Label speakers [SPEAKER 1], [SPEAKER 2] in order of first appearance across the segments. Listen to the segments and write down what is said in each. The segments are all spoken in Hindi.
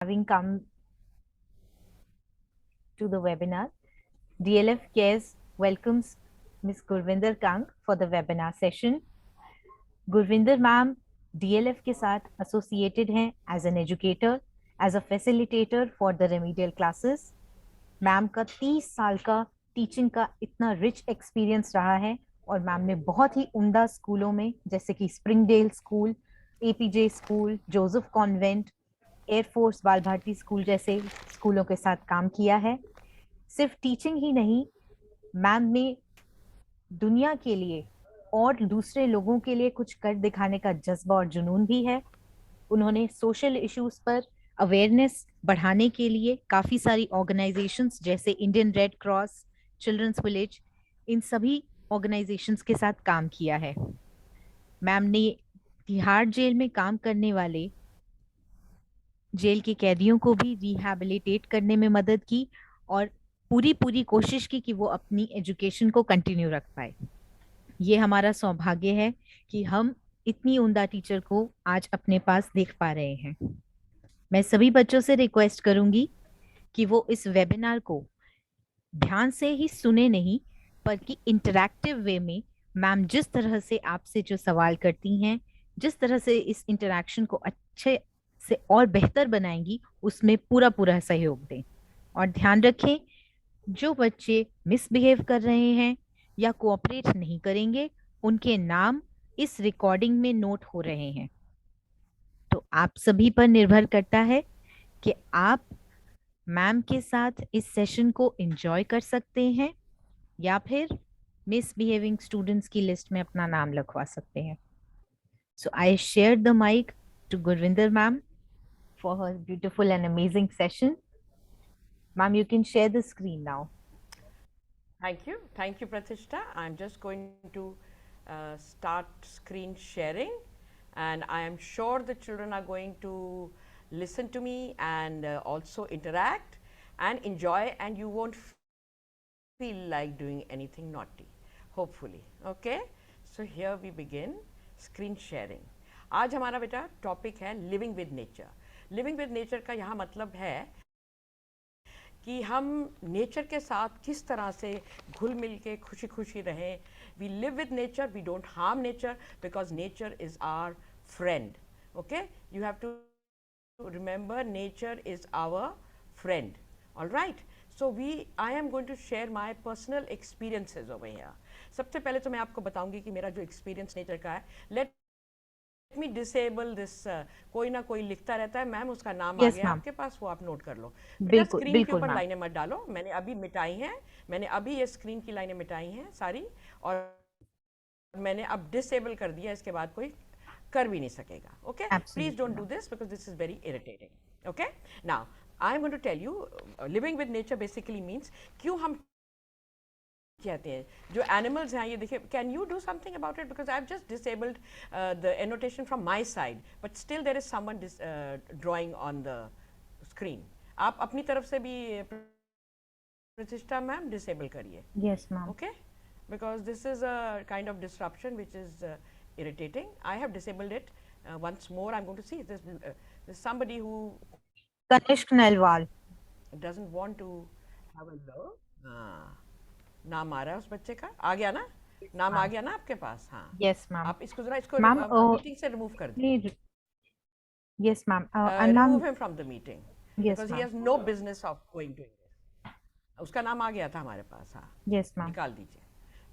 [SPEAKER 1] Having come to the webinar, DLF Cares welcomes Ms. Gurvinder Kang for the webinar session. Gurvinder ma'am DLF के साथ एसोसिएटेड हैं as an educator, as a facilitator for the remedial classes. Ma'am का 30 साल का टीचिंग का इतना रिच एक्सपीरियंस रहा है और मैम ने बहुत ही उम्दा स्कूलों में जैसे कि Springdale school, APJ school, Joseph convent, air force बाल भारती स्कूल जैसे स्कूलों के साथ काम किया है। सिर्फ टीचिंग ही नहीं, मैम ने दुनिया के लिए और दूसरे लोगों के लिए कुछ कर दिखाने का जज्बा और जुनून भी है। उन्होंने सोशल इश्यूज पर अवेयरनेस बढ़ाने के लिए काफी सारी ऑर्गेनाइजेशंस जैसे Indian Red Cross, children's village, इन सभी ऑर्गेनाइजेशंस के साथ काम किया है। मैम ने तिहाड़ जेल में काम करने वाले जेल के कैदियों को भी रिहैबिलिटेट करने में मदद की और पूरी पूरी कोशिश की कि वो अपनी एजुकेशन को कंटिन्यू रख पाए। ये हमारा सौभाग्य है कि हम इतनी उम्दा टीचर को आज अपने पास देख पा रहे हैं। मैं सभी बच्चों से रिक्वेस्ट करूंगी कि वो इस वेबिनार को ध्यान से ही सुने नहीं, बल्कि इंटरैक्टिव वे में मैम जिस तरह से आपसे जो सवाल करती हैं, जिस तरह से इस इंटरैक्शन को अच्छे से और बेहतर बनाएंगी, उसमें पूरा पूरा सहयोग दें। और ध्यान रखें, जो बच्चे मिसबिहेव कर रहे हैं या कोऑपरेट नहीं करेंगे, उनके नाम इस रिकॉर्डिंग में नोट हो रहे हैं। तो आप सभी पर निर्भर करता है कि आप मैम के साथ इस सेशन को एंजॉय कर सकते हैं या फिर मिसबिहेविंग स्टूडेंट्स की लिस्ट में अपना नाम लिखवा सकते हैं। So I share the mic to Gurvinder ma'am for her beautiful and amazing session. Ma'am, you can share the screen now.
[SPEAKER 2] Thank you, Pratishta. I'm just going to start screen sharing, and I am sure the children are going to listen to me and also interact and enjoy, and you won't feel like doing anything naughty, hopefully. Okay, so here we begin screen sharing. आज हमारा बेटा टॉपिक है living with nature. Living with nature का यहाँ मतलब है कि हम नेचर के साथ किस तरह से घुल मिल के खुशी खुशी रहें। We live with nature, we don't harm nature, because nature is our friend. Okay, you have to remember nature is our friend. All right, so I am going to share my personal experiences over here. सबसे पहले तो मैं आपको बताऊंगी कि मेरा जो एक्सपीरियंस नेचर का है। Let me disable this. कोई ना कोई लिखता रहता है, मैम उसका नाम आ
[SPEAKER 1] Yes,
[SPEAKER 2] गया
[SPEAKER 1] ma'am.
[SPEAKER 2] आपके पास, वो आप नोट कर लो बेटा।
[SPEAKER 1] बिल्कुल
[SPEAKER 2] स्क्रीन के
[SPEAKER 1] बिल्कुल
[SPEAKER 2] ऊपर
[SPEAKER 1] मैम।
[SPEAKER 2] लाइनें मत डालो, मैंने अभी मिटाई हैं। मैंने अभी ये स्क्रीन की लाइनें मिटाई हैं सारी, और मैंने अब डिसेबल कर दिया, इसके बाद कोई कर भी नहीं सकेगा। Okay, please
[SPEAKER 1] Absolutely,
[SPEAKER 2] don't do
[SPEAKER 1] ma'am.
[SPEAKER 2] This because this is very irritating. Okay, now I am going to tell you living with nature basically means क्यों हम कहते हैं जो एनिमल्स हैं। ये देखिए, can you do something about it, because I have just disabled the annotation from my side, but still there is someone drawing on the screen. आप अपनी तरफ से भी प्रतिष्ठा मैम डिसेबल करिए।
[SPEAKER 1] Yes, ma'am.
[SPEAKER 2] Okay, because this is a kind of disruption which is irritating. I have disabled it. Once more I'm going to see there's somebody who
[SPEAKER 1] Kanishk Nelwal.
[SPEAKER 2] doesn't want to have a look. हाँ, नाम आ रहा है उस बच्चे का, आ गया ना? नाम आ
[SPEAKER 1] Ma'am.
[SPEAKER 2] गया ना आपके पास? हाँ,
[SPEAKER 1] Yes, ma'am.
[SPEAKER 2] आप इसको जरा इसको
[SPEAKER 1] Ma'am,
[SPEAKER 2] मीटिंग से रिमूव कर दीजिए।
[SPEAKER 1] yes, ma'am. And
[SPEAKER 2] Remove
[SPEAKER 1] ma'am,
[SPEAKER 2] him from the meeting
[SPEAKER 1] yes,
[SPEAKER 2] because he
[SPEAKER 1] ma'am.
[SPEAKER 2] has no business of going to this. उसका नाम आ गया था हमारे पास। हाँ,
[SPEAKER 1] Yes, ma'am.
[SPEAKER 2] निकाल दीजिए,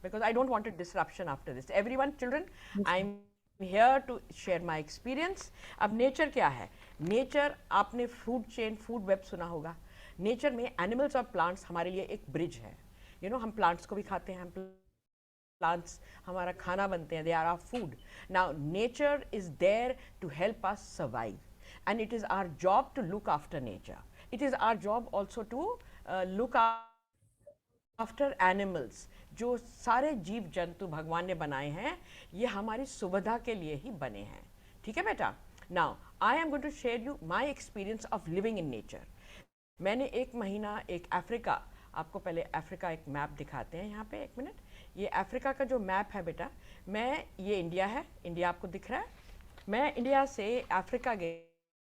[SPEAKER 2] because I don't want a disruption after this. Everyone, children,
[SPEAKER 1] Yes, ma'am.
[SPEAKER 2] I'm here to share my experience. अब नेचर क्या है? नेचर, आपने फूड चेन, फूड वेब सुना होगा। नेचर में एनिमल्स और प्लांट्स हमारे लिए एक ब्रिज है। यू नो, हम प्लांट्स को भी खाते हैं, हम प्लांट्स हमारा खाना बनते हैं, they are our food. Now nature is there to help us survive, and it is our job to look after nature. It is our job also to look after animals. जो सारे जीव जंतु भगवान ने बनाए हैं, ये हमारी सुविधा के लिए ही बने हैं। ठीक है बेटा? Now I am going to share you my experience of living in nature. मैंने एक महीना एक अफ्रीका, आपको पहले अफ्रीका एक मैप दिखाते हैं यहाँ पे, एक मिनट। ये अफ्रीका का जो मैप है बेटा, मैं, ये इंडिया है, इंडिया आपको दिख रहा है। मैं इंडिया से अफ्रीका गई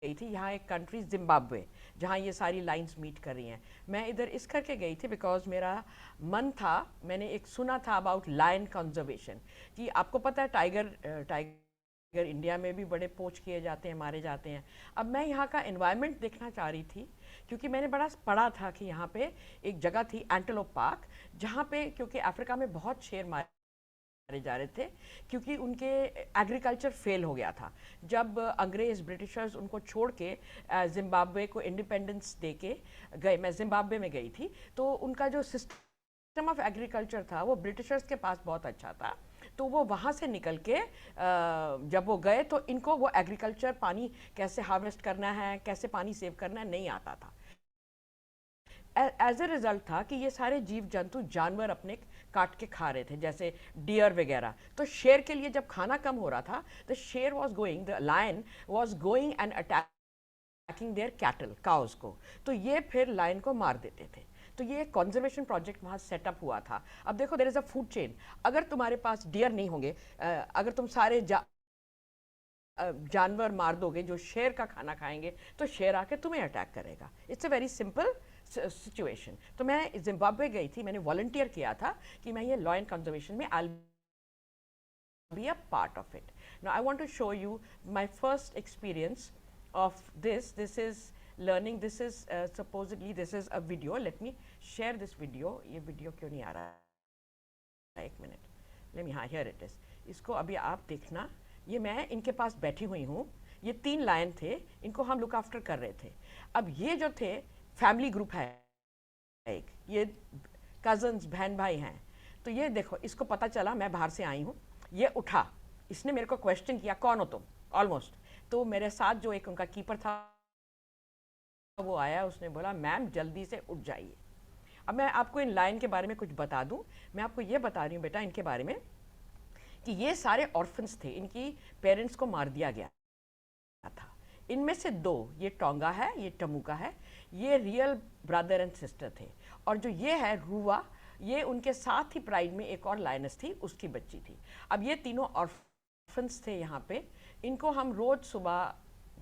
[SPEAKER 2] गई थी, यहाँ एक कंट्री जिम्बाब्वे, जहाँ ये सारी लाइंस मीट कर रही हैं। मैं इधर इस करके गई थी बिकॉज मेरा मन था, मैंने एक सुना था अबाउट लायन कंजर्वेशन, कि आपको पता है टाइगर इंडिया में भी बड़े पोच किए जाते हैं, मारे जाते हैं। अब मैं यहाँ का एनवायरनमेंट देखना चाह रही थी, क्योंकि मैंने बड़ा पढ़ा था कि यहाँ पे एक जगह थी एंटेलोप पार्क, जहाँ पे, क्योंकि अफ्रीका में बहुत शेर मारे जा रहे थे, क्योंकि उनके एग्रीकल्चर फेल हो गया था। जब अंग्रेज ब्रिटिशर्स उनको छोड़ के जिम्बाब्वे को इंडिपेंडेंस दे के गए, मैं जिम्बाब्वे में गई थी, तो उनका जो सिस्टम ऑफ एग्रीकल्चर था वो ब्रिटिशर्स के पास बहुत अच्छा था। तो वो वहाँ से निकल के जब वो गए तो इनको वो एग्रीकल्चर, पानी कैसे हार्वेस्ट करना है, कैसे पानी सेव करना है, नहीं आता था। एज ए रिजल्ट था कि ये सारे जीव जंतु, जानवर अपने काट के खा रहे थे, जैसे डियर वगैरह। तो शेर के लिए जब खाना कम हो रहा था, the sher was going, the lion was going and attacking their cattle, cows को। तो ये फिर लायन को मार देते थे। तो ये कंजर्वेशन प्रोजेक्ट वहाँ सेटअप हुआ था। अब देखो, there is a food chain. अगर तुम्हारे पास डियर नहीं होंगे, अगर तुम सारे जानवर मार दोगे जो शेर का खाना खाएंगे, तो शेर आके तुम्हें अटैक करेगा। It's a very simple situation. तो मैं जिम्बाब्वे गई थी, मैंने वॉलंटियर किया था कि मैं ये लॉ एंड कंजर्वेशन में आई be a part of it. Now I want to show you my first experience of this. This is learning. This is supposedly this is a video. Let me share this video. ये वीडियो क्यों नहीं आ रहा है? एक मिनट। Let me, हाँ, here it is. इसको अभी आप देखना। ये मैं इनके पास बैठी हुई हूँ। ये 3 लायन थे, इनको हम लुक आफ्टर कर रहे थे। अब ये जो थे, फैमिली ग्रुप है एक, ये कजन्स, बहन भाई हैं। तो ये देखो, इसको पता चला मैं बाहर से आई हूँ, ये उठा, इसने मेरे को क्वेश्चन किया, कौन हो तुम, ऑलमोस्ट। तो मेरे साथ जो एक उनका कीपर था वो आया, उसने बोला मैम जल्दी से उठ जाइए। अब मैं आपको इन लाइन के बारे में कुछ बता दूं। मैं आपको ये बता रही हूँ बेटा इनके बारे में, कि ये सारे ऑर्फन्स थे, इनकी पेरेंट्स को मार दिया गया था। इनमें से 2, ये टोंगा है, ये टमुका है, ये रियल ब्रदर एंड सिस्टर थे। और जो ये है रूवा, ये उनके साथ ही प्राइड में एक और लायनस थी, उसकी बच्ची थी। अब ये तीनों ऑर्फन्स थे यहाँ पे। इनको हम रोज सुबह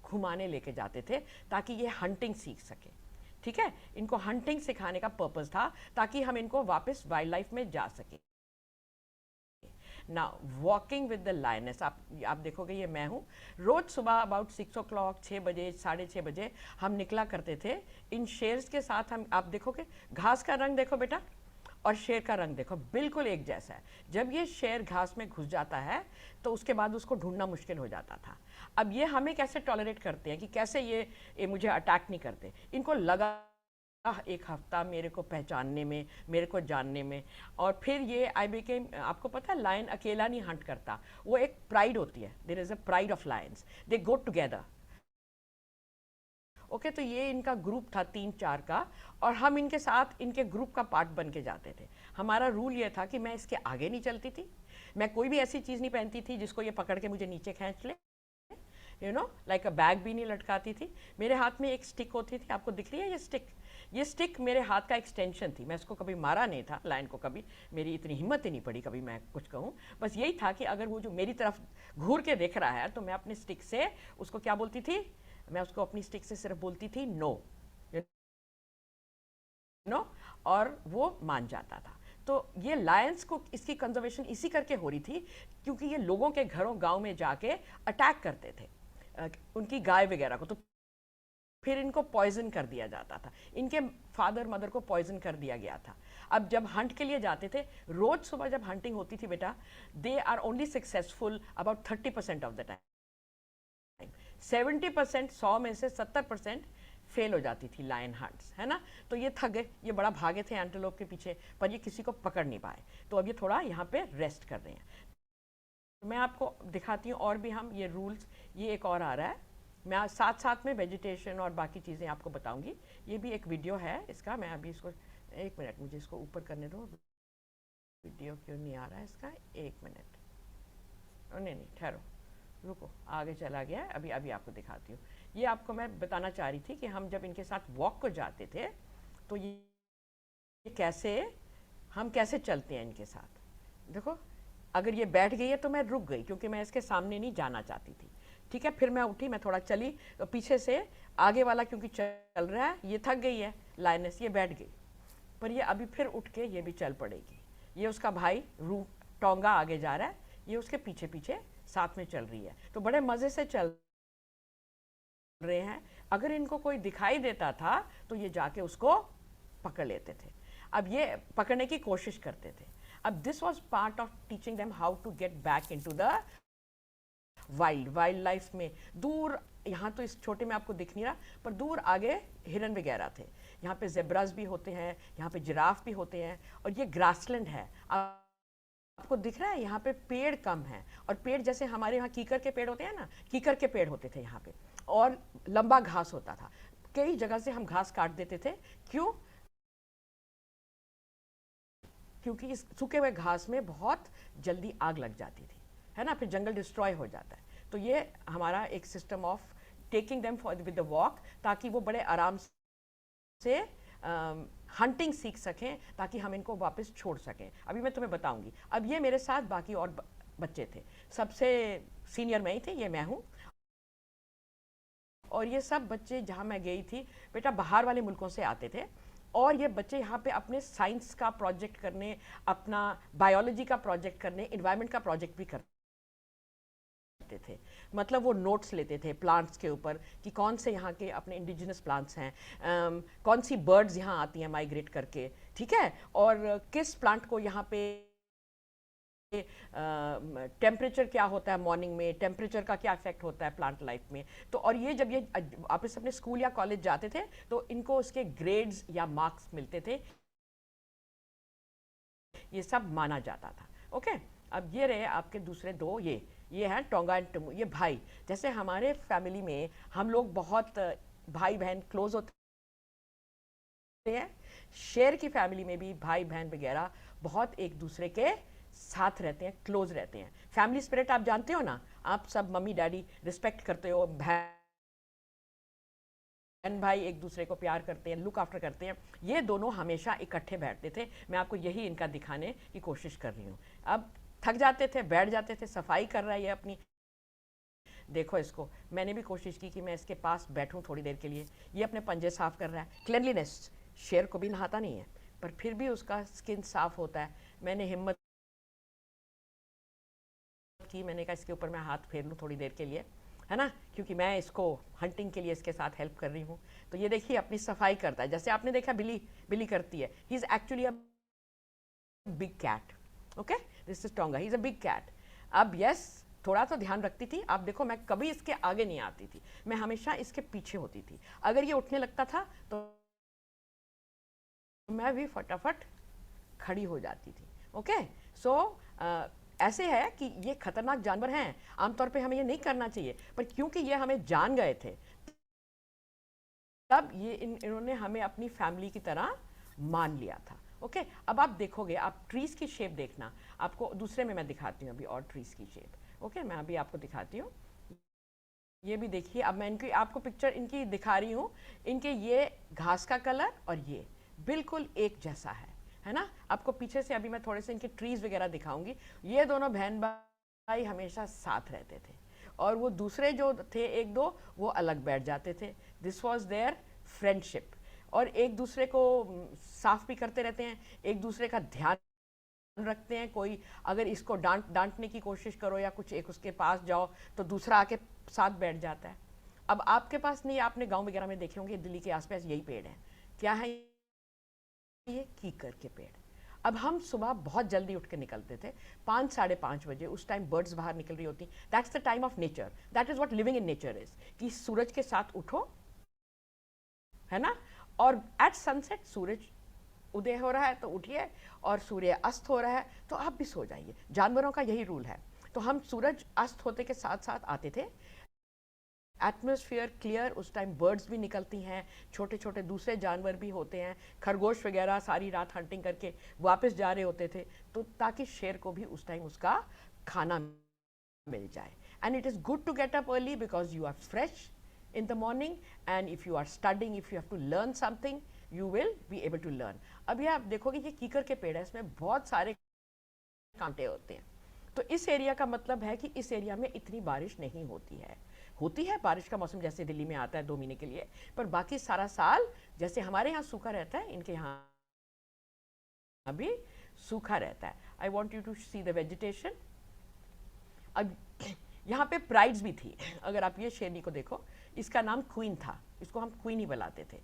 [SPEAKER 2] घुमाने लेके जाते थे ताकि ये हंटिंग सीख सके। ठीक है, इनको हंटिंग सिखाने का पर्पस था ताकि हम इनको वापस वाइल्ड लाइफ में जा सके। ना वॉकिंग विद द लायनेस, आप देखोगे ये मैं हूँ। रोज सुबह अबाउट 6 o'clock, 6 बजे, 6:30 बजे हम निकला करते थे इन शेर्स के साथ। हम, आप देखोगे घास का रंग देखो बेटा, और शेर का रंग देखो, बिल्कुल एक जैसा है। जब ये शेर घास में घुस जाता है तो उसके बाद उसको ढूंढना मुश्किल हो जाता था। अब ये हमें कैसे टॉलरेट करते हैं, कि कैसे ये मुझे अटैक नहीं करते। इनको लगा 1 हफ्ता मेरे को पहचानने में, मेरे को जानने में। और फिर ये आई बिकेम, आपको पता है लायन अकेला नहीं हंट करता, वो एक प्राइड होती है, there is a pride of lions, they go together. Okay, तो ये इनका ग्रुप था 3-4 का, और हम इनके साथ इनके ग्रुप का पार्ट बन के जाते थे। हमारा रूल ये था कि मैं इसके आगे नहीं चलती थी, मैं कोई भी ऐसी चीज़ नहीं पहनती थी जिसको ये पकड़ के मुझे नीचे खींच ले, you know, like a bag भी नहीं लटकाती थी। मेरे हाथ में एक स्टिक होती थी, आपको दिख रही है ये स्टिक मेरे हाथ का एक्सटेंशन थी। मैं इसको कभी मारा नहीं था, लायन को कभी, मेरी इतनी हिम्मत ही नहीं पड़ी कभी मैं कुछ कहूँ। बस यही था कि अगर वो जो मेरी तरफ घूर के देख रहा है तो मैं अपने स्टिक से उसको क्या बोलती थी, मैं उसको अपनी स्टिक से सिर्फ बोलती थी नो, नो, और वो मान जाता था। तो ये लायंस को, इसकी कंजर्वेशन इसी करके हो रही थी क्योंकि ये लोगों के घरों गांव में जाके अटैक करते थे उनकी गाय वगैरह को। तो फिर इनको पॉइजन कर दिया जाता था, इनके फादर मदर को पॉइजन कर दिया गया था। अब जब हंट के लिए जाते थे, रोज सुबह जब हंटिंग होती थी बेटा, they are only successful about 30% of the time. 70%, 100 में से 70% फेल हो जाती थी लायन हंट्स, है ना। तो ये थक गए, ये बड़ा भागे थे एंटेलोप के पीछे, पर ये किसी को पकड़ नहीं पाए। तो अब ये थोड़ा यहाँ पे रेस्ट कर रहे हैं। मैं आपको दिखाती हूँ और भी हम ये रूल्स, ये एक और आ रहा है, मैं साथ साथ में वेजिटेशन और बाकी चीज़ें आपको बताऊंगी। ये भी एक वीडियो है इसका, मैं अभी इसको, 1 मिनट मुझे इसको ऊपर करने दो। वीडियो क्यों नहीं आ रहा है इसका, 1 मिनट, नहीं ठहरो, रुको, आगे चला गया है, अभी आपको दिखाती हूँ। ये आपको मैं बताना चाह रही थी कि हम जब इनके साथ वॉक को जाते थे तो ये कैसे, हम कैसे चलते हैं इनके साथ। देखो, अगर ये बैठ गई है तो मैं रुक गई क्योंकि मैं इसके सामने नहीं जाना चाहती थी। ठीक है, फिर मैं उठी, मैं थोड़ा चली, तो पीछे से आगे वाला क्योंकि चल रहा है, ये थक गई है लायनेस, ये बैठ गई, पर ये अभी फिर उठ के ये भी चल पड़ेगी। ये उसका भाई टोंगा आगे जा रहा है, ये उसके पीछे पीछे साथ में चल रही है, तो बड़े मजे से चल रहे हैं। अगर इनको कोई दिखाई देता था तो ये जाके उसको पकड़ लेते थे, अब ये पकड़ने की कोशिश करते थे। अब this was part of teaching them how to get back into the wild life में। दूर, यहाँ तो इस छोटे में आपको दिख नहीं रहा, पर दूर आगे हिरन वगैरह थे, यहाँ पे जेब्रास भी होते हैं, यहाँ पे जिराफ भी होते हैं, और ये ग्रासलैंड है। आपको दिख रहा है यहाँ पे पेड़ कम है, और पेड़ जैसे हमारे यहाँ कीकर के पेड़ होते हैं ना, कीकर के पेड़ होते थे यहाँ पे, और लंबा घास होता था। कई जगह से हम घास काट देते थे, क्यों? क्योंकि इस सूखे हुए घास में बहुत जल्दी आग लग जाती थी, है ना, फिर जंगल डिस्ट्रॉय हो जाता है। तो ये हमारा एक system of taking them for with the walk, ताकि वो बड़े आराम से हंटिंग सीख सकें, ताकि हम इनको वापस छोड़ सकें। अभी मैं तुम्हें बताऊंगी। अब ये मेरे साथ बाकी और बच्चे थे, सबसे सीनियर मैं ही थी, ये मैं हूँ, और ये सब बच्चे जहाँ मैं गई थी बेटा बाहर वाले मुल्कों से आते थे, और ये बच्चे यहाँ पे अपने साइंस का प्रोजेक्ट करने, अपना बायोलॉजी का प्रोजेक्ट करने, इन्वायरमेंट का प्रोजेक्ट भी करते थे। मतलब वो नोट्स लेते थे प्लांट्स के ऊपर कि कौन से यहाँ के अपने इंडिजिनस प्लांट्स हैं, कौन सी बर्ड्स यहाँ आती हैं माइग्रेट करके, ठीक है, और किस प्लांट को यहाँ पे टेम्परेचर क्या होता है मॉर्निंग में, टेम्परेचर का क्या इफेक्ट होता है प्लांट लाइफ में। तो और ये जब ये वापस अपने स्कूल या कॉलेज जाते थे तो इनको उसके ग्रेड्स या मार्क्स मिलते थे, ये सब माना जाता था। ओके, अब ये रहे आपके दूसरे दो, ये हैं टोंगा एंड टुमू, ये भाई। जैसे हमारे फैमिली में हम लोग बहुत भाई बहन क्लोज होते हैं, शेर की फैमिली में भी भाई बहन वगैरह बहुत एक दूसरे के साथ रहते हैं, क्लोज रहते हैं। फैमिली स्पिरिट आप जानते हो ना, आप सब मम्मी डैडी रिस्पेक्ट करते हो, बहन भाई एक दूसरे को प्यार करते हैं, लुक आफ्टर करते हैं। ये दोनों हमेशा इकट्ठे बैठते थे। मैं आपको यही इनका दिखाने की कोशिश कर रही हूँ। अब थक जाते थे, बैठ जाते थे, सफाई कर रहा है ये अपनी, देखो इसको। मैंने भी कोशिश की कि मैं इसके पास बैठूं थोड़ी देर के लिए, ये अपने पंजे साफ कर रहा है। क्लेनलीनेस, शेर को भी नहाता नहीं है पर फिर भी उसका स्किन साफ होता है। मैंने हिम्मत की, मैंने कहा इसके ऊपर मैं हाथ फेर लूँ थोड़ी देर के लिए, है ना, क्योंकि मैं इसको हंटिंग के लिए इसके साथ हेल्प कर रही हूँ। तो ये देखिए अपनी सफाई करता है, जैसे आपने देखा बिली करती है। He is actually a big cat. Okay, this is Tonga, he is a big cat. अब यस, थोड़ा तो ध्यान रखती थी। आप देखो मैं कभी इसके आगे नहीं आती थी, मैं हमेशा इसके पीछे होती थी। अगर ये उठने लगता था तो मैं भी फटाफट खड़ी हो जाती थी। ओके, सो ऐसे है कि ये खतरनाक जानवर हैं, आमतौर पे हमें ये नहीं करना चाहिए, पर क्योंकि ये हमें जान गए थे तब ये इन्होंने हमें अपनी फैमिली की तरह मान लिया था। ओके, अब आप देखोगे, आप ट्रीज की शेप देखना, आपको दूसरे में मैं दिखाती हूँ अभी और ट्रीज की शेप। ओके, मैं अभी आपको दिखाती हूँ, ये भी देखिए। अब मैं इनकी आपको पिक्चर इनकी दिखा रही हूँ। इनके ये घास का कलर और ये बिल्कुल एक जैसा है ना। आपको पीछे से अभी मैं थोड़े से इनके ट्रीज वगैरह दिखाऊंगी। ये दोनों बहन भाई हमेशा साथ रहते थे, और वो दूसरे जो थे एक दो, वो अलग बैठ जाते थे। दिस वॉज देयर फ्रेंडशिप, और एक दूसरे को साफ भी करते रहते हैं, एक दूसरे का ध्यान रखते हैं। कोई अगर इसको डांटने की कोशिश करो या कुछ, एक उसके पास जाओ तो दूसरा आके साथ बैठ जाता है। अब आपके पास नहीं, आपने गांव वगैरह में देखे होंगे, दिल्ली के आसपास यही पेड़ है। क्या है ये? कीकर के पेड़। अब हम सुबह बहुत जल्दी उठ के निकलते थे, 5 साढ़े 5 बजे। उस टाइम बर्ड्स बाहर निकल रही होती। That's the time of nature, that is what living in nature is, कि सूरज के साथ उठो, है ना, और एट सनसेट सूरज उदय हो रहा है तो उठिए, और सूर्य अस्त हो रहा है तो आप भी सो जाइए। जानवरों का यही रूल है। तो हम सूरज अस्त होते के साथ साथ आते थे, एटमॉस्फेयर क्लियर, उस टाइम बर्ड्स भी निकलती हैं, छोटे छोटे दूसरे जानवर भी होते हैं, खरगोश वगैरह सारी रात हंटिंग करके वापस जा रहे होते थे, तो ताकि शेर को भी उस टाइम उसका खाना मिल जाए। And it is good to get up early because you are fresh in the morning, and if you are studying, if you have to learn something, you will be able to learn. अभी आप देखोगे ये कीकर के पेड़ है, इसमें बहुत सारे कांटे होते हैं। तो इस एरिया का मतलब है कि इस एरिया में इतनी बारिश नहीं होती है। होती है बारिश का मौसम जैसे दिल्ली में आता है 2 महीने के लिए, पर बाकी सारा साल जैसे हमारे यहाँ सूखा रहता है, इनके यहाँ भी सूखा रहता है। I want you to see the vegetation. अब यहाँ पे प्राइड्स भी थी। अगर आप ये शेरनी को देखो, इसका नाम क्वीन था, इसको हम क्वीन ही बुलाते थे।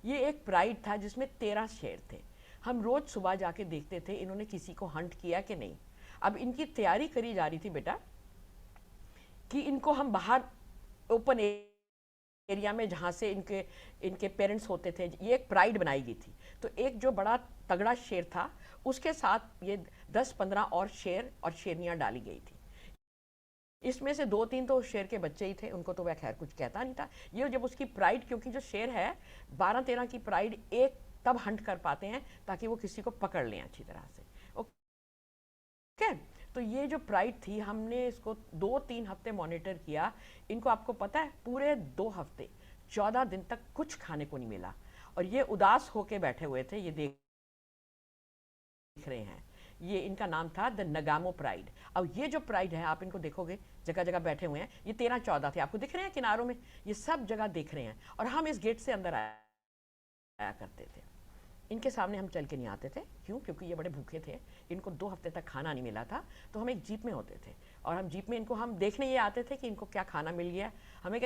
[SPEAKER 2] ये एक प्राइड था जिसमें 13 शेर थे। हम रोज सुबह जाके देखते थे इन्होंने किसी को हंट किया कि नहीं। अब इनकी तैयारी करी जा रही थी बेटा कि इनको हम बाहर ओपन एरिया में, जहाँ से इनके इनके पेरेंट्स होते थे, ये एक प्राइड बनाई गई थी। तो एक जो बड़ा तगड़ा शेर था, उसके साथ ये 10-15 और शेर और शेरनियाँ डाली गई थी। इसमें से 2-3 तो शेर के बच्चे ही थे, उनको तो वह खैर कुछ कहता नहीं था। ये जब उसकी प्राइड, क्योंकि जो शेर है 12-13 की प्राइड एक तब हंट कर पाते हैं ताकि वो किसी को पकड़ लें अच्छी तरह से। ओके, तो ये जो प्राइड थी, हमने इसको 2-3 हफ्ते मॉनिटर किया। इनको आपको पता है पूरे 2 हफ्ते 14 दिन तक कुछ खाने को नहीं मिला, और ये उदास होके बैठे हुए थे। ये देख रहे हैं, ये इनका नाम था द नगामो प्राइड। अब ये जो प्राइड है, आप इनको देखोगे जगह जगह बैठे हुए हैं। ये 13-14 थे, आपको दिख रहे हैं किनारों में, ये सब जगह दिख रहे हैं। और हम इस गेट से अंदर आया करते थे। इनके सामने हम चल के नहीं आते थे। क्यों? क्योंकि ये बड़े भूखे थे, इनको 2 हफ्ते तक खाना नहीं मिला था। तो हम एक जीप में होते थे, और हम जीप में इनको हम देखने ये आते थे कि इनको क्या खाना मिल गया। हमें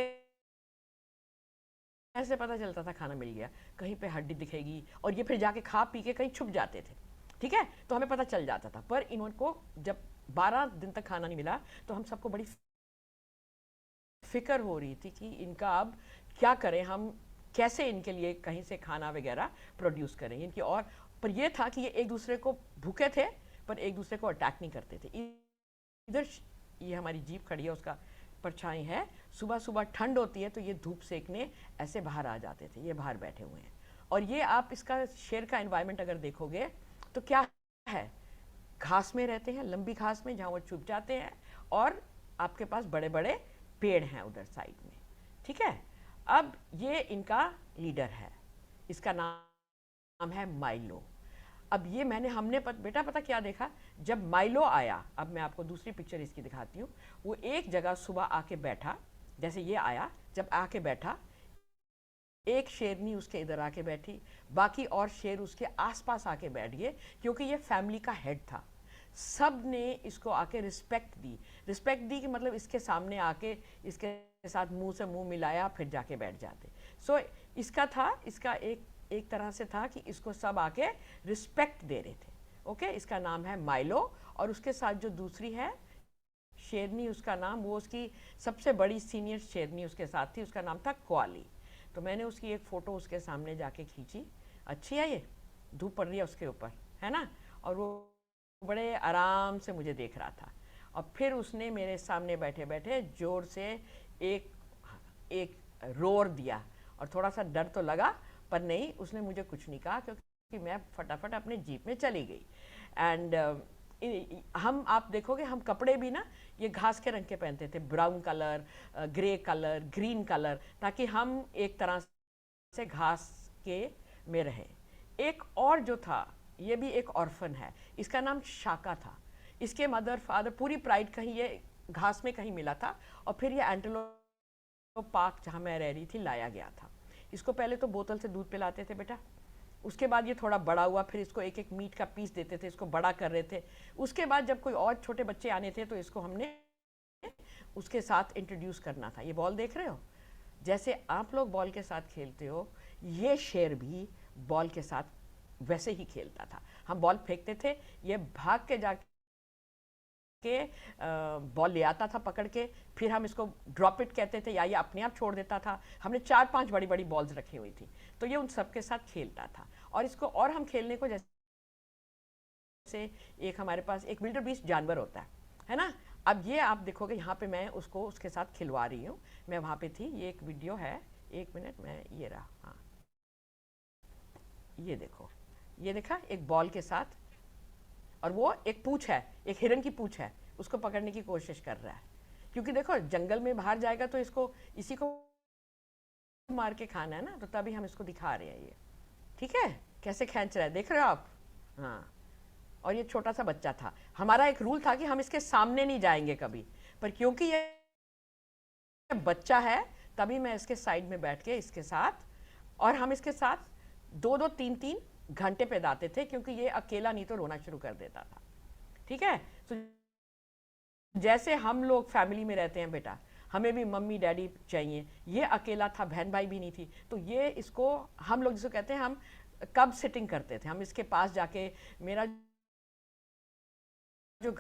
[SPEAKER 2] ऐसे पता चलता था खाना मिल गया, कहीं पे हड्डी दिखेगी, और ये फिर जाके खा पी के कहीं छुप जाते थे। ठीक है, तो हमें पता चल जाता था। पर इनको जब 12 दिन तक खाना नहीं मिला, तो हम सबको बड़ी फिक्र हो रही थी कि इनका अब क्या करें, हम कैसे इनके लिए कहीं से खाना वगैरह प्रोड्यूस करें इनकी। और पर यह था कि ये एक दूसरे को भूखे थे, पर एक दूसरे को अटैक नहीं करते थे। इधर ये हमारी जीप खड़ी है, उसका परछाई है। सुबह सुबह ठंड होती है तो ये धूप सेकने ऐसे बाहर आ जाते थे। ये बाहर बैठे हुए हैं, और ये आप इसका शेर का एनवायरनमेंट अगर देखोगे तो क्या है, घास में रहते हैं, लंबी घास में, जहाँ वो छुप जाते हैं, और आपके पास बड़े बड़े पेड़ हैं उधर साइड में। ठीक है, अब ये इनका लीडर है, इसका नाम है माइलो। अब ये हमने बेटा पता क्या देखा, जब माइलो आया, अब मैं आपको दूसरी पिक्चर इसकी दिखाती हूँ। वो एक जगह सुबह आके बैठा, जैसे ये आया, जब आके बैठा, एक शेरनी उसके इधर आके बैठी, बाकी और शेर उसके आसपास आके बैठ गए, क्योंकि ये फैमिली का हेड था। सब ने इसको आके रिस्पेक्ट दी कि मतलब इसके सामने आके इसके साथ मुंह से मुंह मिलाया, फिर जाके बैठ जाते। सो इसका एक तरह से था कि इसको सब आके रिस्पेक्ट दे रहे थे। ओके, इसका नाम है माइलो। और उसके साथ जो दूसरी है शेरनी, उसका नाम, वो उसकी सबसे बड़ी सीनियर शेरनी उसके साथ थी, उसका नाम था क्वाली। तो मैंने उसकी एक फ़ोटो उसके सामने जाके खींची। अच्छी है, ये धूप पड़ रही है उसके ऊपर, है ना, और वो बड़े आराम से मुझे देख रहा था। और फिर उसने मेरे सामने बैठे बैठे जोर से एक रोर दिया, और थोड़ा सा डर तो लगा, पर नहीं, उसने मुझे कुछ नहीं कहा, क्योंकि मैं फटाफट अपने जीप में चली गई। एंड हम, आप देखोगे, हम कपड़े भी ना ये घास के रंग के पहनते थे, brown colour, grey colour, green colour, ताकि हम एक तरह से घास के में रहे। एक और जो था, ये भी एक ऑर्फन है, इसका नाम शाका था। इसके मदर फादर, पूरी प्राइड कहीं ये घास में कहीं मिला था, और फिर ये एंटेलोप पार्क जहाँ मैं रह रही थी लाया गया था। इसको पहले तो बोतल से दूध पिलाते थे बेटा, उसके बाद ये थोड़ा बड़ा हुआ, फिर इसको एक एक मीट का पीस देते थे, इसको बड़ा कर रहे थे। उसके बाद जब कोई और छोटे बच्चे आने थे तो इसको हमने उसके साथ इंट्रोड्यूस करना था। ये बॉल देख रहे हो, जैसे आप लोग बॉल के साथ खेलते हो, ये शेर भी बॉल के साथ वैसे ही खेलता था। हम बॉल फेंकते थे, ये भाग के जाके बॉल ले आता था पकड़ के, फिर हम इसको ड्रॉप इट कहते थे, या ये अपने आप छोड़ देता था। हमने 4-5 बड़ी बड़ी बॉल्स रखी हुई थी, तो ये उन सब के साथ खेलता था। और इसको और हम खेलने को, जैसे एक हमारे पास एक विल्डरबीस्ट जानवर होता है ना। अब ये आप देखोगे, यहाँ पे मैं उसको उसके साथ खिलवा रही हूँ, मैं वहाँ पे थी। ये एक वीडियो है, 1 मिनट, मैं ये रहा, हाँ, ये देखो, ये देखा, एक बॉल के साथ, और वो एक पूंछ है, एक हिरन की पूंछ है, उसको पकड़ने की कोशिश कर रहा है। क्योंकि देखो, जंगल में बाहर जाएगा तो इसको इसी को मार के खाना है ना, तो तभी हम इसको दिखा रहे हैं। ये ठीक है, कैसे खींच रहा है, देख रहे हो आप? हाँ, और ये छोटा सा बच्चा था। हमारा एक रूल था कि हम इसके सामने नहीं जाएंगे कभी, पर क्योंकि ये बच्चा है तभी मैं इसके साइड में बैठ के इसके साथ, और हम इसके साथ 2-2 3-3 घंटे पे दाते थे, क्योंकि ये अकेला नहीं तो रोना शुरू कर देता था। ठीक है, तो जैसे हम लोग फैमिली में रहते हैं बेटा, हमें भी मम्मी डैडी चाहिए, ये अकेला था, बहन भाई भी नहीं थी, तो ये इसको हम लोग जिसको कहते हैं, हम कब सिटिंग करते थे, हम इसके पास जाके, मेरा जो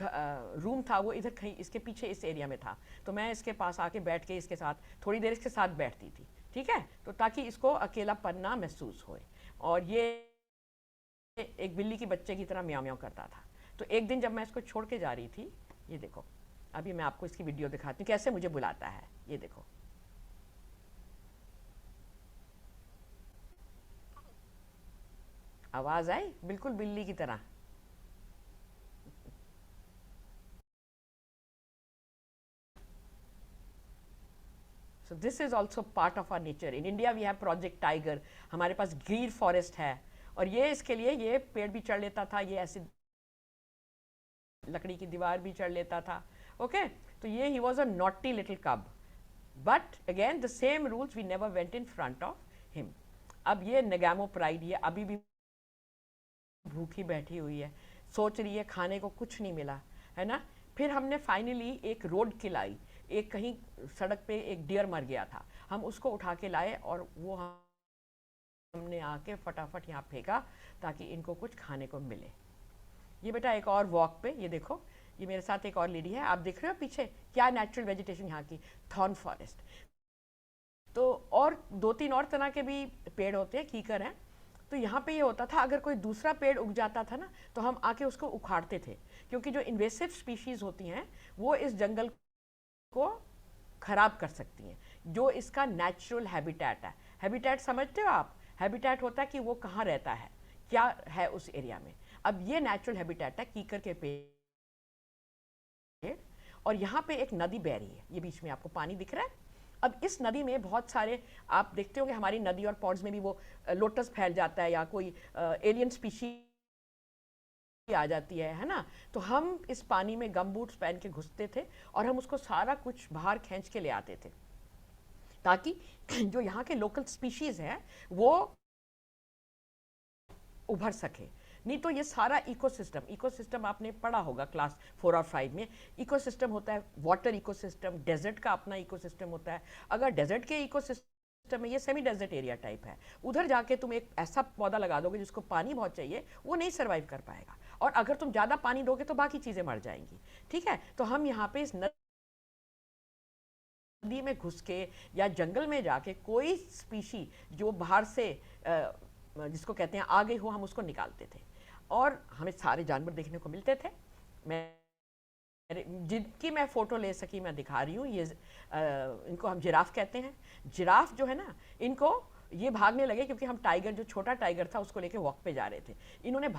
[SPEAKER 2] रूम था वो इधर कहीं इसके पीछे इस एरिया में था, तो मैं इसके पास आके बैठ के इसके साथ थोड़ी देर इसके साथ बैठती थी। ठीक है, तो ताकि इसको अकेलापन ना महसूस होए, और ये एक बिल्ली की बच्चे की तरह म्याऊं म्याऊं करता था। तो एक दिन जब मैं इसको छोड़ के जा रही थी, ये देखो, अभी मैं आपको इसकी वीडियो दिखाती हूँ कैसे मुझे बुलाता है। ये देखो, आवाज आई बिल्कुल बिल्ली की तरह। So this is also part of our nature. In India we have Project Tiger, हमारे पास गिर फॉरेस्ट है, और ये इसके लिए ये पेड़ भी चढ़ लेता था, ये ऐसी लकड़ी की दीवार भी चढ़ लेता था। ओके, तो ये he was a naughty little cub, but again the same rules, we never went in front of him. अब ये नेगेमो प्राइड, ये अभी भी भूखी बैठी हुई है, सोच रही है खाने को कुछ नहीं मिला, है ना। फिर हमने फाइनली एक रोड खिलाई, एक कहीं सड़क पे एक डियर मर गया था, हम उसको उठा के लाए, और वो हमने आके फटाफट यहाँ फेंका ताकि इनको कुछ खाने को मिले। ये बेटा एक और वॉक पे, ये देखो, ये मेरे साथ एक और लेडी है, आप देख रहे हो पीछे क्या नेचुरल वेजिटेशन यहाँ की, थॉर्न फॉरेस्ट। तो और 2-3 और तरह के भी पेड़ होते हैं, कीकर हैं। तो यहाँ पे ये होता था, अगर कोई दूसरा पेड़ उग जाता था ना, तो हम आके उसको उखाड़ते थे, क्योंकि जो इन्वेसिव स्पीशीज होती हैं वो इस जंगल को खराब कर सकती हैं, जो इसका नेचुरल हैबिटेट है। हैबिटेट समझते हो आप? हैबिटेट होता है कि वो कहाँ रहता है, क्या है उस एरिया में। अब ये नेचुरल हैबिटेट है कीकर के पेड़, और यहाँ पे एक नदी बह रही है, ये बीच में आपको पानी दिख रहा है। अब इस नदी में बहुत सारे, आप देखते होंगे हमारी नदी और पॉन्ड्स में भी वो लोटस फैल जाता है, या कोई एलियन स्पीशी आ जाती है ना। तो हम इस पानी में गम बूट्स पहन के घुसते थे, और हम उसको सारा कुछ बाहर खींच के ले आते थे, ताकि जो यहाँ के लोकल स्पीशीज हैं वो उभर सके। नहीं तो ये सारा इकोसिस्टम आपने पढ़ा होगा क्लास 4 और 5 में। इकोसिस्टम होता है वाटर इकोसिस्टम, डेजर्ट का अपना इकोसिस्टम होता है। अगर डेजर्ट के इकोसिस्टम में, ये सेमी डेजर्ट एरिया टाइप है, उधर जाके तुम एक ऐसा पौधा लगा दोगे जिसको पानी बहुत चाहिए, वो नहीं सर्वाइव कर पाएगा, और अगर तुम ज़्यादा पानी दोगे तो बाकी चीज़ें मर जाएंगी। ठीक है, तो हम यहाँ पे इस नदी में घुस के या जंगल में जाके कोई स्पीशी जो बाहर से जिसको कहते हैं आ गई हो, हम उसको निकालते थे, और हमें सारे जानवर देखने को मिलते थे। मैं जिनकी मैं फ़ोटो ले सकी मैं दिखा रही हूँ। ये इनको हम जिराफ कहते हैं। जिराफ जो है ना, इनको ये भागने लगे क्योंकि हम टाइगर, जो छोटा टाइगर था, उसको लेके वॉक पे जा रहे थे, इन्होंने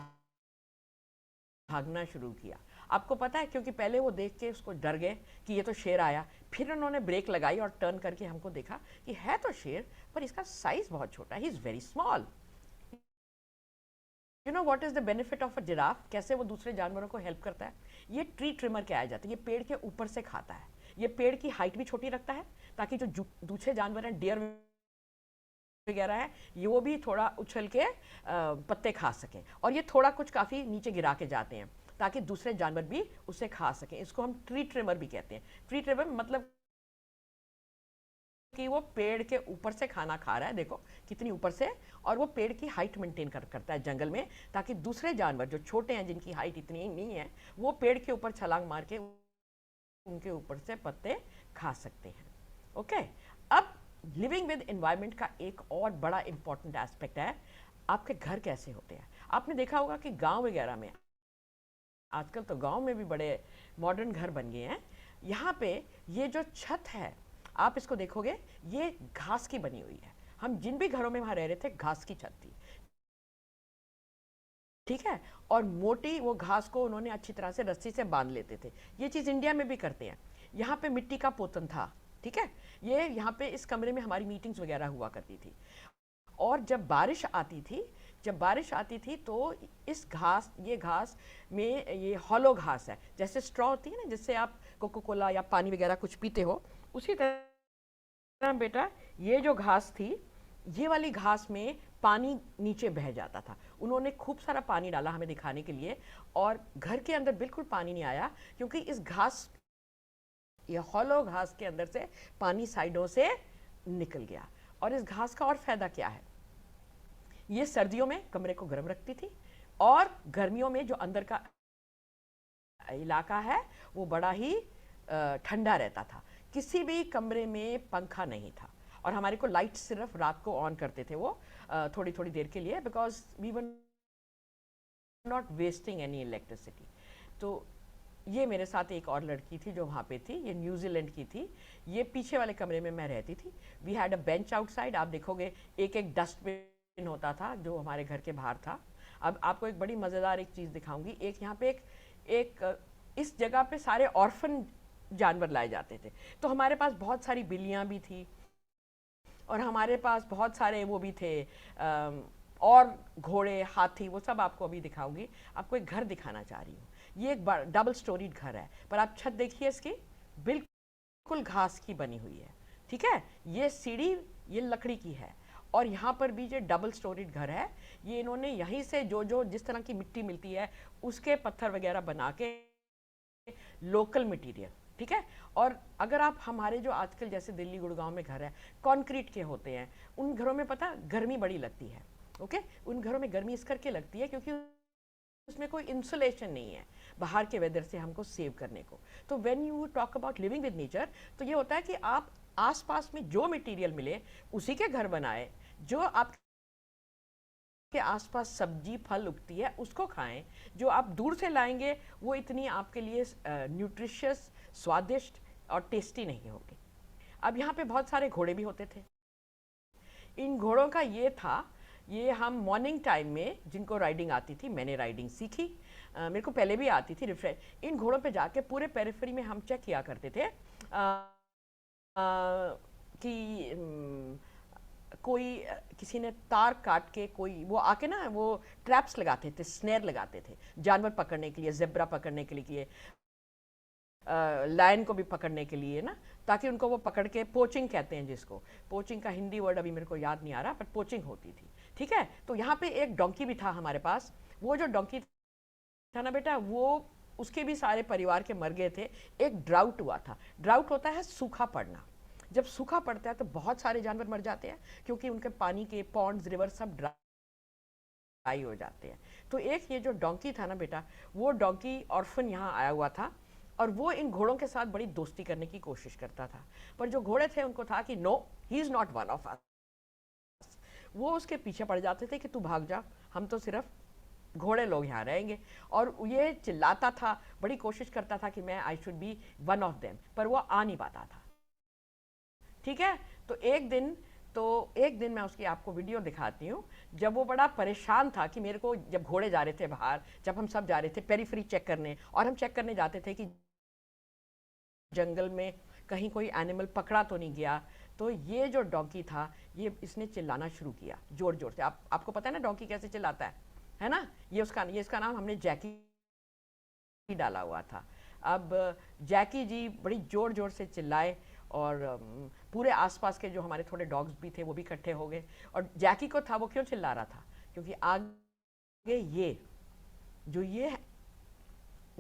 [SPEAKER 2] भागना शुरू किया। आपको पता है, क्योंकि पहले वो देख के उसको डर गए कि ये तो शेर आया, फिर उन्होंने ब्रेक लगाई और टर्न करके हमको देखा कि है तो शेर, पर इसका साइज बहुत छोटा है, he is very small. You know what is the benefit of a giraffe, कैसे वो दूसरे जानवरों को हेल्प करता है? ये ट्री ट्रिमर के आ जाता है, ये पेड़ के ऊपर से खाता है, ये पेड़ की हाइट भी छोटी रखता है, ताकि जो दूसरे जानवर हैं, डियर वगैरह है, ये वो भी थोड़ा उछल के पत्ते खा सकें, और ये थोड़ा कुछ काफ़ी नीचे गिरा के जाते हैं ताकि दूसरे जानवर भी उसे खा सकें। इसको हम ट्री ट्रिमर भी कहते हैं। ट्री ट्रिमर मतलब कि वो पेड़ के ऊपर से खाना खा रहा है, देखो कितनी ऊपर से, और वो पेड़ की हाइट मेंटेन करता है जंगल में, ताकि दूसरे जानवर जो छोटे हैं, जिनकी हाइट इतनी नहीं है, वो पेड़ के ऊपर छलांग मार के उनके ऊपर से पत्ते खा सकते हैं। ओके, अब लिविंग विद एनवायरनमेंट का एक और बड़ा इंपॉर्टेंट एस्पेक्ट है, आपके घर कैसे होते हैं। आपने देखा होगा कि गांव वगैरह में, आजकल तो गांव में भी बड़े मॉडर्न घर बन गए हैं, यहाँ पे ये जो छत है, आप इसको देखोगे, ये घास की बनी हुई है। हम जिन भी घरों में वहां रह रहे थे, घास की छत थी, ठीक है, और मोटी वो घास को उन्होंने अच्छी तरह से रस्सी से बांध लेते थे। ये चीज़ इंडिया में भी करते हैं। यहाँ पे मिट्टी का पोतन था, ठीक है, ये यहाँ पे इस कमरे में हमारी मीटिंग्स वगैरह हुआ करती थी, और जब बारिश आती थी तो इस घास, ये घास में, ये हॉलो घास है, जैसे स्ट्रॉ होती है ना, जिससे आप कोको कोला या पानी वगैरह कुछ पीते हो, उसी तरह बेटा ये जो घास थी, ये वाली घास में पानी नीचे बह जाता था। उन्होंने खूब सारा पानी डाला हमें दिखाने के लिए, और घर के अंदर बिल्कुल पानी नहीं आया, क्योंकि इस घास, ये हॉलो घास के अंदर से पानी साइडों से निकल गया। और इस घास का और फायदा क्या है, ये सर्दियों में कमरे को गर्म रखती थी, और गर्मियों में जो अंदर का इलाका है वो बड़ा ही ठंडा रहता था। किसी भी कमरे में पंखा नहीं था, और हमारे को लाइट सिर्फ रात को ऑन करते थे वो थोड़ी थोड़ी देर के लिए, because we were not wasting any electricity. तो ये मेरे साथ एक और लड़की थी जो वहाँ पे थी, ये न्यूजीलैंड की थी। ये पीछे वाले कमरे में मैं रहती थी। We had a bench outside. आप देखोगे एक एक डस्टबिन होता था जो हमारे घर के बाहर था। अब आपको एक बड़ी मज़ेदार एक चीज़ दिखाऊंगी। एक यहाँ पे एक इस जगह पे सारे ऑर्फन जानवर लाए जाते थे। तो हमारे पास बहुत सारी बिल्लियाँ भी थी, और हमारे पास बहुत सारे वो भी थे, और घोड़े, हाथी, वो सब आपको अभी दिखाऊंगी। आपको एक घर दिखाना चाह रही हूँ। ये एक डबल स्टोरीड घर है, पर आप छत देखिए इसकी, बिल्कुल घास की बनी हुई है। ठीक है, ये सीढ़ी ये लकड़ी की है, और यहाँ पर भी जो डबल स्टोरीड घर है, ये इन्होंने यहीं से जो जो जिस तरह की मिट्टी मिलती है उसके पत्थर वगैरह बना के, लोकल मटेरियल। ठीक है, और अगर आप हमारे जो आजकल जैसे दिल्ली गुड़गांव में घर है कंक्रीट के होते हैं, उन घरों में पता गर्मी बड़ी लगती है। ओके, उन घरों में गर्मी इस करके लगती है क्योंकि उसमें कोई इंसुलेशन नहीं है बाहर के वेदर से हमको सेव करने को। तो when you talk about living with nature, तो ये होता है कि आप आसपास में जो मटेरियल मिले उसी के घर बनाए, जो आप के आसपास सब्जी फल उगती है उसको खाएं। जो आप दूर से लाएंगे वो इतनी आपके लिए न्यूट्रिशियस, स्वादिष्ट और टेस्टी नहीं होगी। अब यहाँ पे बहुत सारे घोड़े भी होते थे। इन घोड़ों का ये था, ये हम मॉर्निंग टाइम में जिनको राइडिंग आती थी, मैंने राइडिंग सीखी, मेरे को पहले भी आती थी रिफ्रेश। इन घोड़ों पे जाके पूरे पेरिफेरी में हम चेक किया करते थे कि कोई किसी ने तार काट के, कोई वो आके ना वो ट्रैप्स लगाते थे, स्नेर लगाते थे जानवर पकड़ने के लिए, जेब्रा पकड़ने के लिए, लायन को भी पकड़ने के लिए ना, ताकि उनको वो पकड़ के, पोचिंग कहते हैं जिसको, पोचिंग का हिंदी वर्ड अभी मेरे को याद नहीं आ रहा, पर पोचिंग होती थी। ठीक है, तो यहाँ पे एक डोंकी भी था हमारे पास। वो जो डोंकी था ना बेटा, वो उसके भी सारे परिवार के मर गए थे। एक ड्राउट हुआ था। ड्राउट होता है सूखा पड़ना। जब सूखा पड़ता है तो बहुत सारे जानवर मर जाते हैं, क्योंकि उनके पानी के पॉन्ड्स, रिवर सब ड्राई हो जाते हैं। तो एक ये जो डोंकी था ना बेटा, वो डोंकी ऑर्फन यहाँ आया हुआ था, और वो इन घोड़ों के साथ बड़ी दोस्ती करने की कोशिश करता था। पर जो घोड़े थे उनको था कि no, he is not one of us. वो उसके पीछे पड़ जाते थे कि तू भाग जा, हम तो सिर्फ घोड़े लोग यहाँ रहेंगे। और ये चिल्लाता था, बड़ी कोशिश करता था कि मैं I should be one of them, पर वो आ नहीं पाता था। ठीक है, तो एक दिन मैं उसकी आपको वीडियो दिखाती हूँ, जब वो बड़ा परेशान था कि मेरे को, जब घोड़े जा रहे थे बाहर, जब हम सब जा रहे थे पेरीफ्री चेक करने, और हम चेक करने जाते थे कि जंगल में कहीं कोई एनिमल पकड़ा तो नहीं गया, तो ये जो डोंकी था, ये इसने चिल्लाना शुरू किया जोर जोर से। आपको पता है ना डोंकी कैसे चिल्लाता है ना? ये इसका नाम हमने जैकी डाला हुआ था। अब जैकी जी बड़ी जोर जोर से चिल्लाए, और पूरे आसपास के जो हमारे थोड़े डॉग्स भी थे वो भी इकट्ठे हो गए। और जैकी को था, वो क्यों चिल्ला रहा था, क्योंकि आगे ये